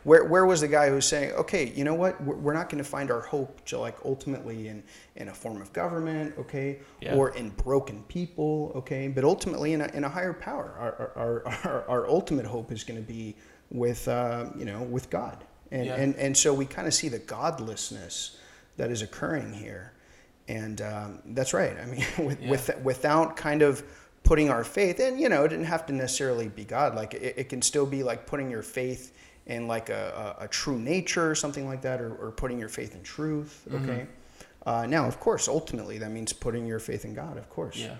where was the guy who's saying, okay, you know what, we're not going to find our hope to like ultimately in a form of government, okay, or in broken people, okay, but ultimately in a higher power. Our ultimate hope is going to be with with God. And so we kind of see the godlessness that is occurring here. And that's right. I mean, without kind of putting our faith, and, it didn't have to necessarily be God. Like, it can still be like putting your faith in like a true nature or something like that, or putting your faith in truth, okay? Now, of course, ultimately, that means putting your faith in God, of course. Yeah.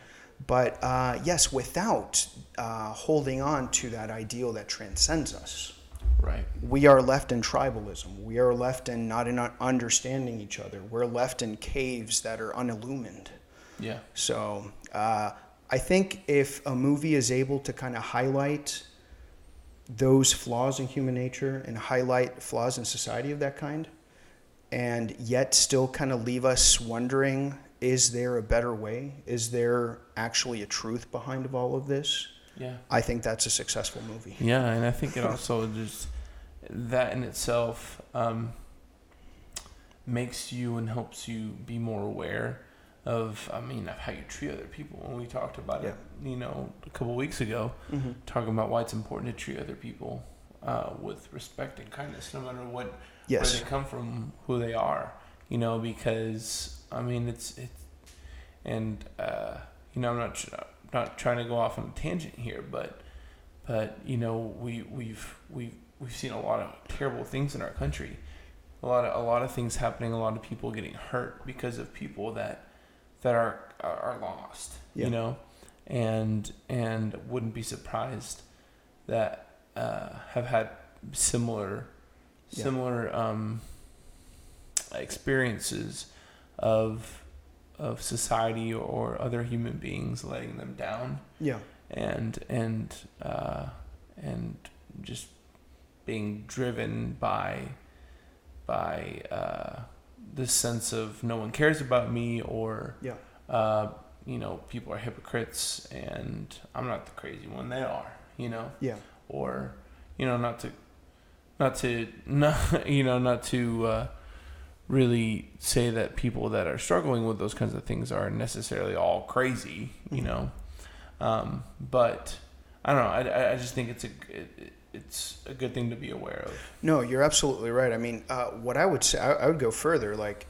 But, yes, without holding on to that ideal that transcends us. Right. We are left in tribalism. We are left in not understanding each other. We're left in caves that are unillumined. Yeah. So I think if a movie is able to kind of highlight those flaws in human nature and highlight flaws in society of that kind, and yet still kind of leave us wondering is there a better way? Is there actually a truth behind of all of this? Yeah. I think that's a successful movie. Yeah, and I think it also just, that in itself makes you and helps you be more aware of how you treat other people. When we talked about it, a couple weeks ago, talking about why it's important to treat other people with respect and kindness, no matter where they come from, who they are, because I'm not trying to go off on a tangent here, but we've seen a lot of terrible things in our country, a lot of things happening, a lot of people getting hurt because of people that are lost, and wouldn't be surprised that have had similar experiences of society or other human beings letting them down. Yeah. And just being driven by this sense of no one cares about me, or people are hypocrites and I'm not the crazy one, they are, or not to really say that people that are struggling with those kinds of things are necessarily all crazy, but I don't know, I just think it's a good thing to be aware of. No, you're absolutely right. I mean, what I would say, I would go further. Like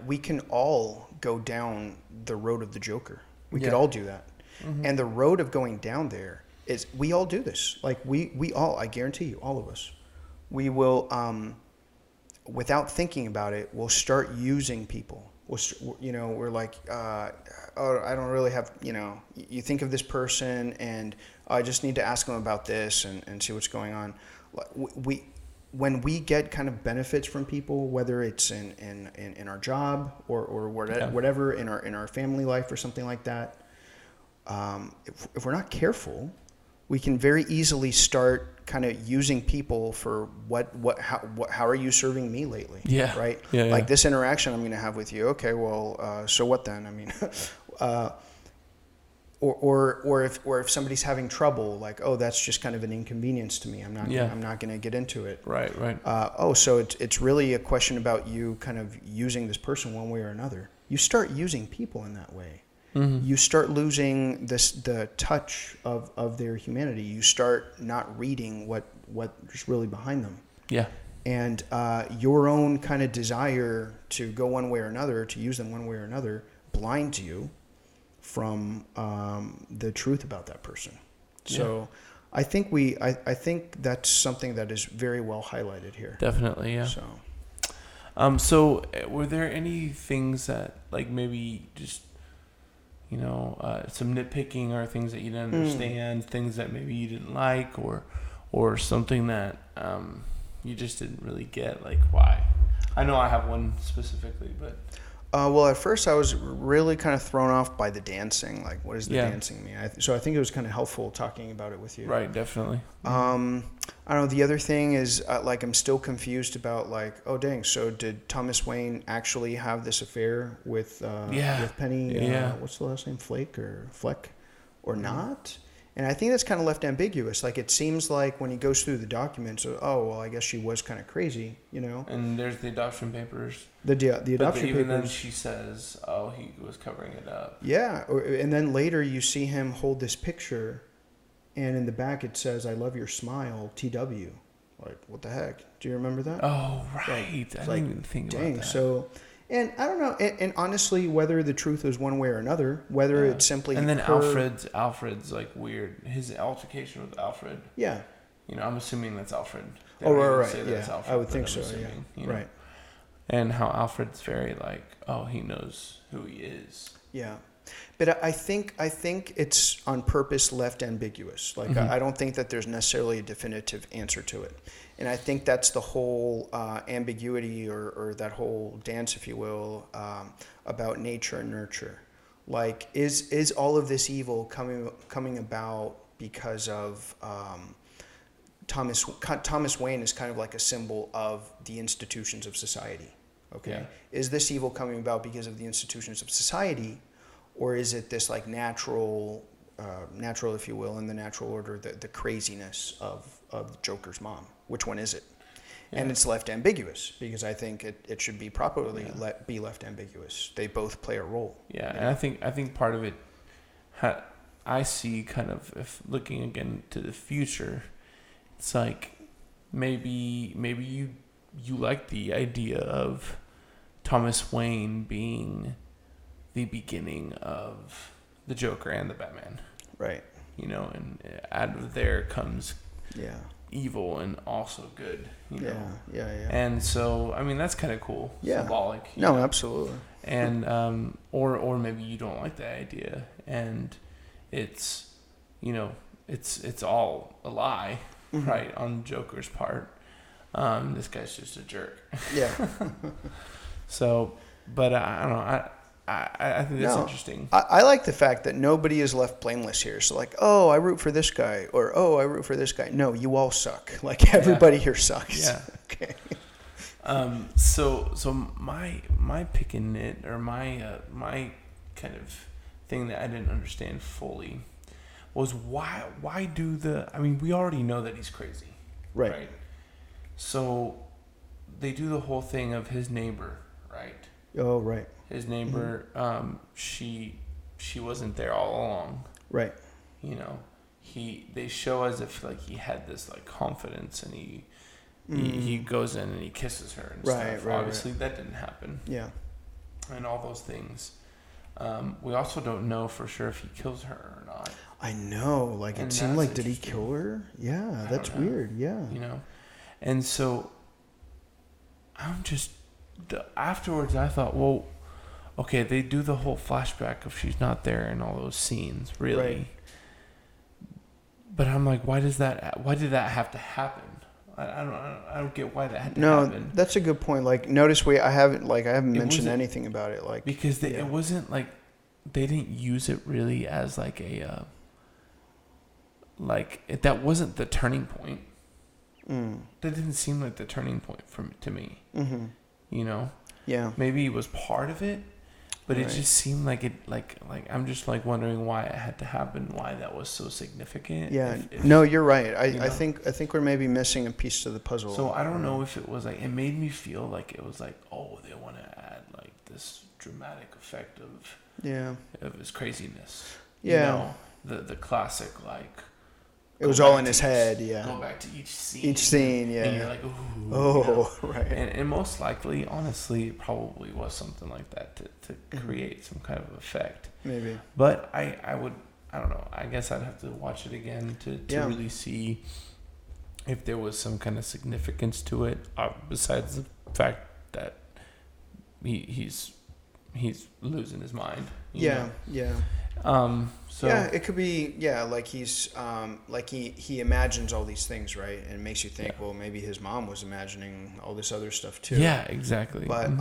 we can all go down the road of the Joker. We could all do that. Mm-hmm. And the road of going down there is, we all do this. Like we all, I guarantee you, all of us, we will, without thinking about it, we'll start using people. We're like, I don't really have, you think of this person and I just need to ask them about this and see what's going on. When we get kind of benefits from people, whether it's in our job or whatever, in our family life or something like that, if we're not careful, we can very easily start kind of using people for how are you serving me lately? Yeah. Right? Yeah, like this interaction I'm going to have with you. Okay, well, so what then? I mean, or if somebody's having trouble, like, oh, that's just kind of an inconvenience to me. I'm not going to get into it. Right. So it's really a question about you kind of using this person one way or another. You start using people in that way. Mm-hmm. You start losing the touch of their humanity. You start not reading what's really behind them. Yeah. And your own kind of desire to go one way or another, to use them one way or another, blinds you from the truth about that person. So I think I think that's something that is very well highlighted here. Definitely, yeah. So were there any things that, like, maybe just some nitpicking or things that you didn't understand, things that maybe you didn't like, or something that you just didn't really get, like, why? I know I have one specifically, but... Well, at first I was really kind of thrown off by the dancing. Like, what does the dancing mean? So I think it was kind of helpful talking about it with you. Right, definitely. I don't know. The other thing is, I'm still confused about, like, oh, dang, so did Thomas Wayne actually have this affair with Penny? What's the last name? Fleck or not? And I think that's kind of left ambiguous. Like, it seems like when he goes through the documents, I guess she was kind of crazy, And there's the adoption papers. The adoption papers. Even then she says, he was covering it up. Yeah, and then later you see him hold this picture, and in the back it says, "I love your smile, TW." Like, what the heck? Do you remember that? Oh, right. I didn't even think about that. So... And I don't know, and honestly, whether the truth is one way or another, whether it's simply... And then Alfred's like weird. His altercation with Alfred. Yeah. I'm assuming that's Alfred. Right. Alfred, I would think so, Right. And how Alfred's very like, he knows who he is. Yeah. But I think it's on purpose left ambiguous. Like, I don't think that there's necessarily a definitive answer to it. And I think that's the whole ambiguity or that whole dance, if you will, about nature and nurture. Like, is all of this evil coming about because of Thomas Wayne is kind of like a symbol of the institutions of society. Okay. Yeah. Is this evil coming about because of the institutions of society, or is it this like natural, if you will, in the natural order, the craziness of Joker's mom? Which one is it? Yeah. And it's left ambiguous because I think it should be properly be left ambiguous. They both play a role. Yeah, and I think part of it, I see kind of, if looking again to the future, it's like maybe you like the idea of Thomas Wayne being the beginning of the Joker and the Batman. Right. You know, and out of there comes evil and also good. You know? Yeah. And so, I mean, that's kind of cool. Yeah. Symbolic. No, know? Absolutely. And or maybe you don't like that idea, and it's, you know, it's all a lie, right, on Joker's part. This guy's just a jerk. Yeah. So, but I don't know. I think that's interesting. I like the fact that nobody is left blameless here. So like, oh, I root for this guy, or oh, I root for this guy. No, you all suck. Like everybody here sucks. Yeah. Okay. So my picking it, or my kind of thing that I didn't understand fully was why do I mean, we already know that he's crazy. Right. So they do the whole thing of his neighbor, right? Oh, right. His neighbor, she wasn't there all along. Right. You know, they show as if like he had this like confidence, and he goes in and he kisses her and stuff. Right, obviously that didn't happen. Yeah. And all those things. We also don't know for sure if he kills her or not. I know. Like, it seemed like, did he kill her? Yeah, that's weird. Yeah. You know? And so I'm just, afterwards I thought, well, okay, they do the whole flashback of she's not there in all those scenes, really. Right. But I'm like, why did that have to happen? I don't get why that had to happen. No, that's a good point. Like, notice I haven't mentioned anything about it. Like, because it wasn't like, they didn't use it really as like a, that wasn't the turning point. That didn't seem like the turning point to me. Mm-hmm. You know? Yeah. Maybe it was part of it, but it just seemed like it, like I'm just like wondering why it had to happen, why that was so significant. Yeah. No, you're right. I think we're maybe missing a piece to the puzzle. So I don't know if it was like, it made me feel like it was like, oh, they want to add like this dramatic effect of his craziness. Yeah. You know, the classic like. It was all in his head, Go back to each scene. Yeah. And you're like, ooh. Oh, you know? right. And most likely, honestly, it probably was something like that to create some kind of effect. Maybe. But I don't know. I guess I'd have to watch it again to really see if there was some kind of significance to it, besides the fact that he's losing his mind. You know? Yeah. So it could be like he's like he imagines all these things, right, and it makes you think, well, maybe his mom was imagining all this other stuff too. Yeah, exactly. But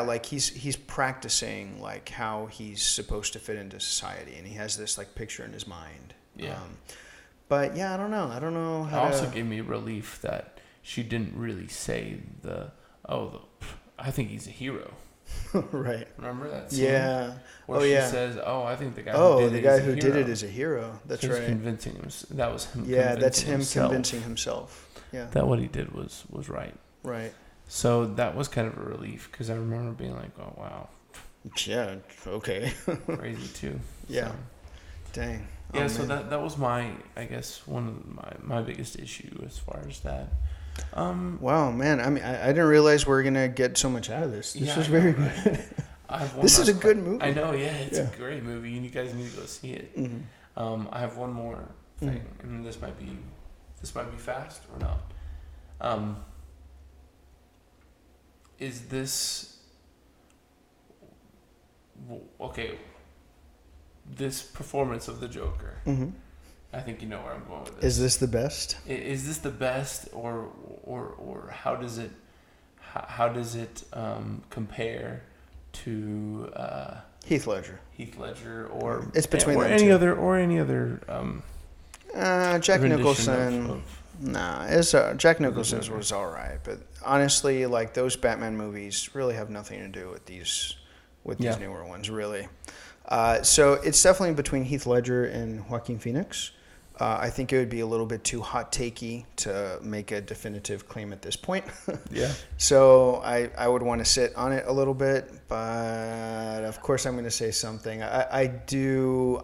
like he's practicing like how he's supposed to fit into society, and he has this like picture in his mind. Yeah. But I don't know. It also gave me relief that she didn't really say I think he's a hero. Right. Remember that scene? Yeah. Where she says, I think the guy who did it is a hero. That's right. Convincing him. That was him. Yeah, that's him convincing himself. Yeah. That what he did was right. Right. So that was kind of a relief, because I remember being like, oh wow. Yeah. Okay. Crazy too. Yeah. So. Dang. Yeah. So that was I guess one of my biggest issue as far as that. Wow, man. I mean, I didn't realize we were going to get so much out of this. This was very good. This is a good movie. I know, yeah. It's a great movie. You guys need to go see it. Mm-hmm. I have one more thing, and this might be fast or not. Is this... Okay. This performance of the Joker... Mm-hmm. I think you know where I'm going with this. Is this the best? Is this the best, or how does it compare to Heath Ledger? Or it's between or them any two. other or any other Jack Nicholson. Nah, Jack Nicholson's was all right, but honestly, like those Batman movies really have nothing to do with these newer ones, really. So it's definitely between Heath Ledger and Joaquin Phoenix. I think it would be a little bit too hot takey to make a definitive claim at this point. Yeah. So I would want to sit on it a little bit, but of course I'm going to say something. I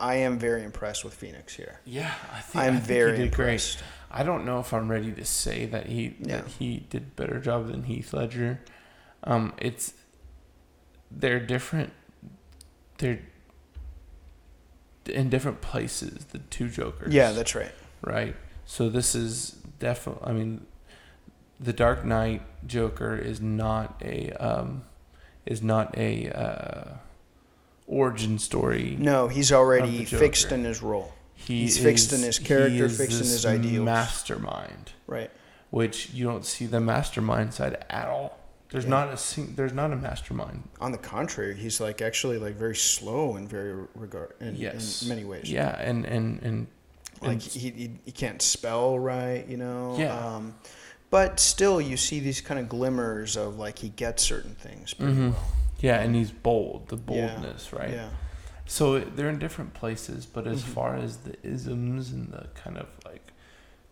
am very impressed with Phoenix here. Yeah, I'm very impressed. Great. I don't know if I'm ready to say that he did a better job than Heath Ledger. They're different. They're in different places, the two Jokers. Yeah, that's right. Right. So this is definitely. I mean, the Dark Knight Joker is not a origin story. No, he's already fixed in his role. He's fixed in his character, fixed in his ideals. Mastermind. Right. Which you don't see the mastermind side at all. There's not a mastermind. On the contrary, he's like actually like very slow in in many ways. Yeah, and like he can't spell right, you know. Yeah. But still, you see these kind of glimmers of like he gets certain things pretty well. Yeah, and he's bold. The boldness, right? Yeah. So they're in different places, but as far as the isms and the kind of like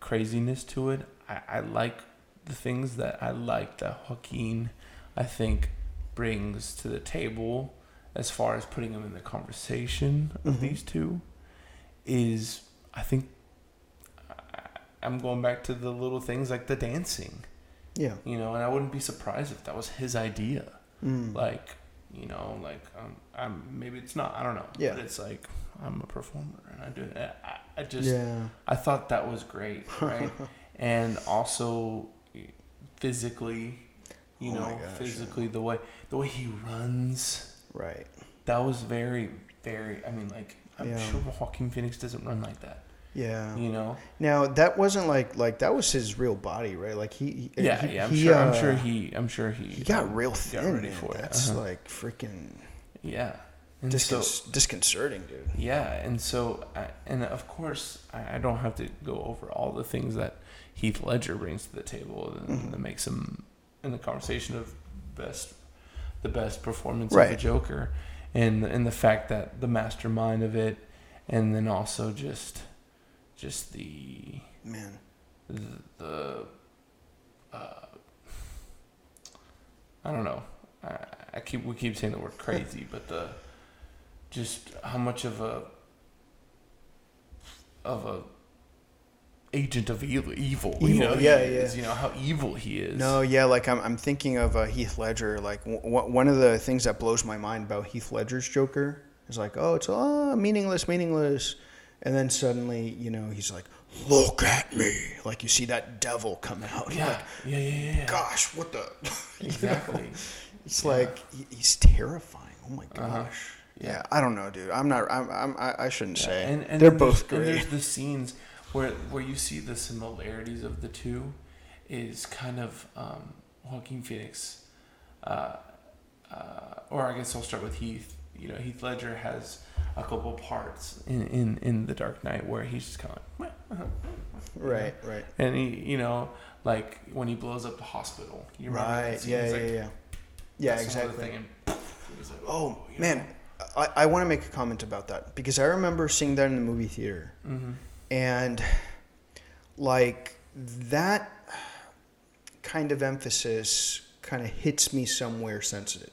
craziness to it, I like the things that Joaquin, I think, brings to the table as far as putting him in the conversation of these two is, I think, I'm going back to the little things like the dancing. Yeah. You know, and I wouldn't be surprised if that was his idea. Like, you know, like, maybe it's not, I don't know. Yeah. But it's like, I'm a performer and I do it. I thought that was great, right? And also physically, physically, the way he runs. Right. That was very, very, I mean, like, I'm sure Joaquin Phoenix doesn't run like that. Yeah. You know? Now, that wasn't like that was his real body, right? Like I'm sure he got real thin. Got ready for it. That's like freaking disconcerting, dude. Yeah, and so and of course I don't have to go over all the things that Heath Ledger brings to the table and that makes him in the conversation of the best performance of the Joker, and the fact that the mastermind of it, and then also just the I don't know. We keep saying the word crazy, but just how much of a agent of evil you know, is, you know, how evil he is. No, yeah, like I'm thinking of Heath Ledger. Like one of the things that blows my mind about Heath Ledger's Joker is like, oh, it's meaningless, and then suddenly, you know, he's like, look at me, like you see that devil coming out. Yeah, like, yeah. Gosh, what the? Exactly. You know? It's like he's terrifying. Oh my gosh. Yeah, I don't know, dude. I shouldn't say. And they're both great. And there's the scenes where you see the similarities of the two is kind of Joaquin Phoenix, or I guess I'll start with Heath. You know, Heath Ledger has a couple parts in The Dark Knight where he's just kind of like, right. And he, you know, like when he blows up the hospital. You remember that scene? Yeah, exactly. Like, man, I want to make a comment about that because I remember seeing that in the movie theater, and like that kind of emphasis kind of hits me somewhere sensitive.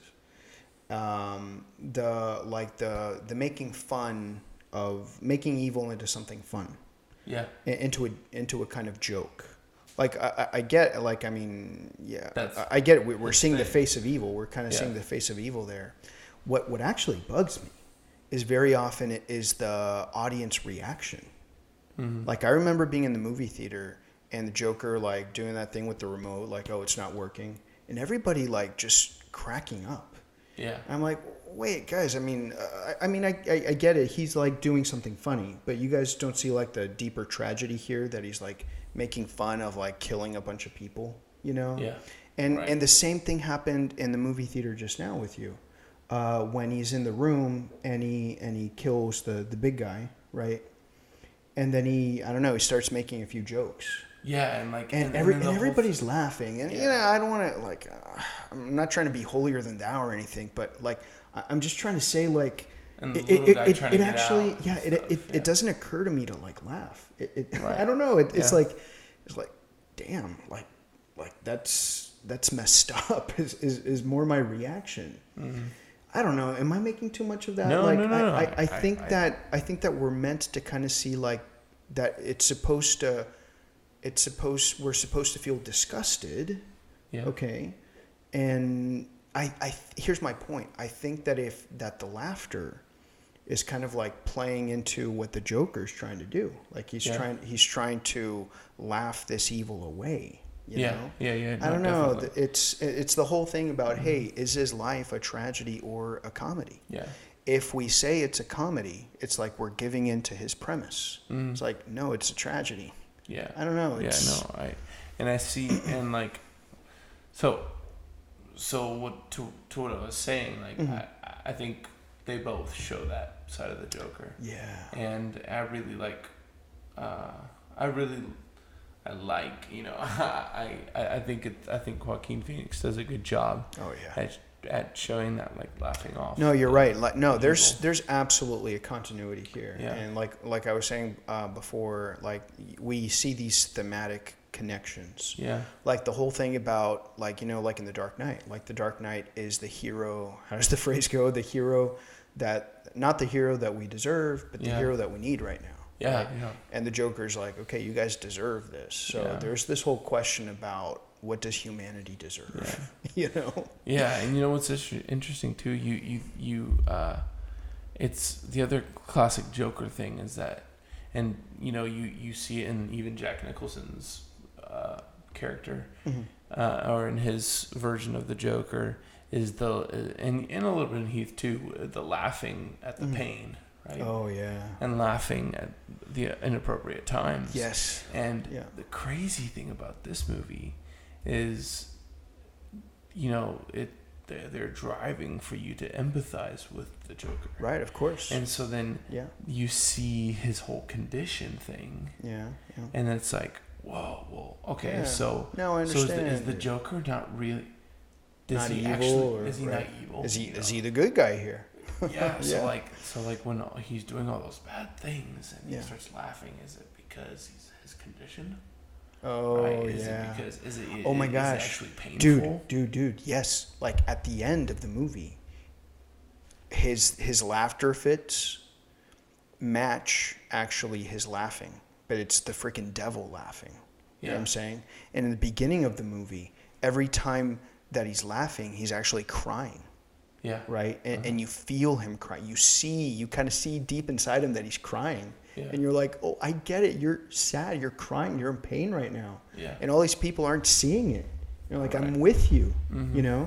The making fun of making evil into something fun, into a kind of joke. Like I get, like, I mean, I get it. We're seeing the face of evil. We're kind of seeing the face of evil there. What actually bugs me is very often it is the audience reaction. Like I remember being in the movie theater and the Joker like doing that thing with the remote, like, oh, it's not working, and everybody like just cracking up. Yeah. And I'm like, wait, guys. I mean, I get it. He's like doing something funny, but you guys don't see like the deeper tragedy here that he's like making fun of like killing a bunch of people, you know? Yeah. And the same thing happened in the movie theater just now with you, when he's in the room and he kills the big guy, right? And then he starts making a few jokes, Yeah, and everybody's laughing, and I don't want to I'm not trying to be holier than thou or anything, but I'm just trying to say it doesn't occur to me to laugh. Right. I don't know. It's like damn, that's messed up. Is more my reaction. Mm-hmm. I don't know. Am I making too much of that? No. I think that we're meant to kind of see that we're supposed to feel disgusted. Yeah. Okay. And here's my point. I think that the laughter is kind of playing into what the Joker's trying to do. He's trying to laugh this evil away. You know? Yeah. I don't know. Definitely. It's the whole thing about, hey, is his life a tragedy or a comedy? Yeah. If we say it's a comedy, it's like we're giving in to his premise. Mm. It's like, no, it's a tragedy. Yeah. I don't know. I see, and so what to what I was saying, mm-hmm. I think they both show that side of the Joker. Yeah. And I really like, I think Joaquin Phoenix does a good job. Oh yeah. At showing that laughing off. No, you're right. There's absolutely a continuity here. Yeah. And like I was saying before, we see these thematic connections. Yeah. The whole thing about in The Dark Knight. The Dark Knight is the hero. How does the phrase go? The hero not the hero that we deserve, but the hero that we need right now. Yeah, right? Yeah. And the Joker's okay, you guys deserve this. So there's this whole question about what does humanity deserve? Yeah. Yeah, and what's interesting too? You it's the other classic Joker thing is that, and you see it in even Jack Nicholson's character, mm-hmm. or in his version of the Joker is and a little bit in Heath too, the laughing at the mm-hmm. pain. Right? Oh yeah, and laughing at the inappropriate times. Yes, and the crazy thing about this movie is, they're driving for you to empathize with the Joker. Right, of course. And so then you see his whole condition thing. Yeah. And it's whoa, well, okay, yeah. So now I understand. So is the Joker not really? Is he not evil? Is he the good guy here? Yeah, so when he's doing all those bad things and he starts laughing, is it because his condition? Oh, right? Is it because oh my gosh, is it actually painful? Dude, yes. At the end of the movie, his laughter fits match actually his laughing, but it's the freaking devil laughing. You know what I'm saying? And in the beginning of the movie, every time that he's laughing, he's actually crying. Yeah. Right? And you feel him cry. You kind of see deep inside him that he's crying. Yeah. And you're like, oh, I get it. You're sad. You're crying. You're in pain right now. Yeah. And all these people aren't seeing it. You're like, right. I'm with you, mm-hmm.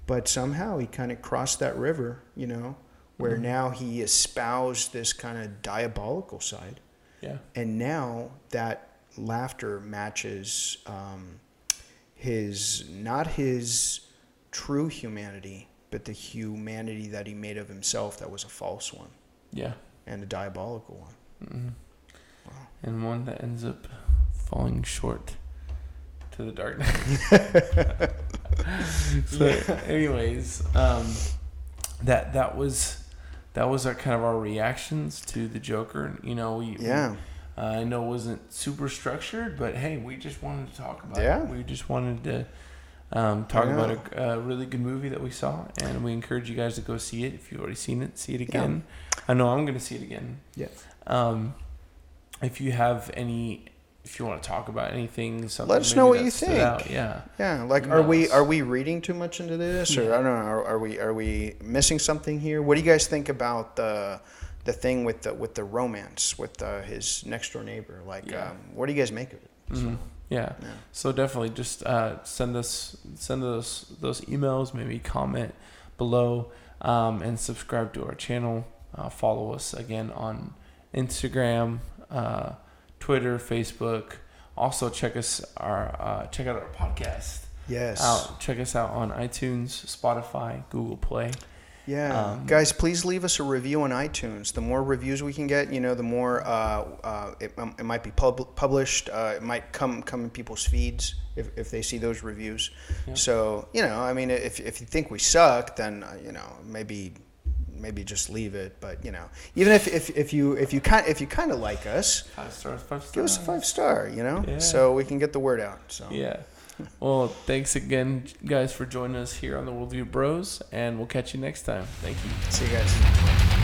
But somehow he kind of crossed that river, where mm-hmm. now he espoused this kind of diabolical side. Yeah. And now that laughter matches not his true humanity, but the humanity that he made of himself that was a false one. Yeah. And a diabolical one. Mm-hmm. Wow. And one that ends up falling short to the Dark Knight. So, anyways, that was our kind of our reactions to the Joker. I know it wasn't super structured, but hey, we just wanted to talk about it. We just wanted to talk about a really good movie that we saw, and we encourage you guys to go see it. If you've already seen it, see it again. I know I'm going to see it again. Yeah. If you have if you want to talk about anything, let us know what you think. Yeah. Are we reading too much into this, or I don't know? Are we missing something here? What do you guys think about the thing with the romance with his next door neighbor? What do you guys make of it? Mm-hmm. Yeah. So definitely just send those emails, maybe comment below, and subscribe to our channel. Follow us again on Instagram, Twitter, Facebook. Also check out our podcast. Yes. Check us out on iTunes, Spotify, Google Play. Yeah, guys, please leave us a review on iTunes. The more reviews we can get, the more it might be published. It might come in people's feeds if they see those reviews. Yeah. So I mean, if you think we suck, then maybe just leave it. But even if you kind of like us, 5 stars, give us a 5-star. Yeah. So we can get the word out. So yeah. Well, thanks again, guys, for joining us here on the Worldview Bros, and we'll catch you next time. Thank you. See you guys.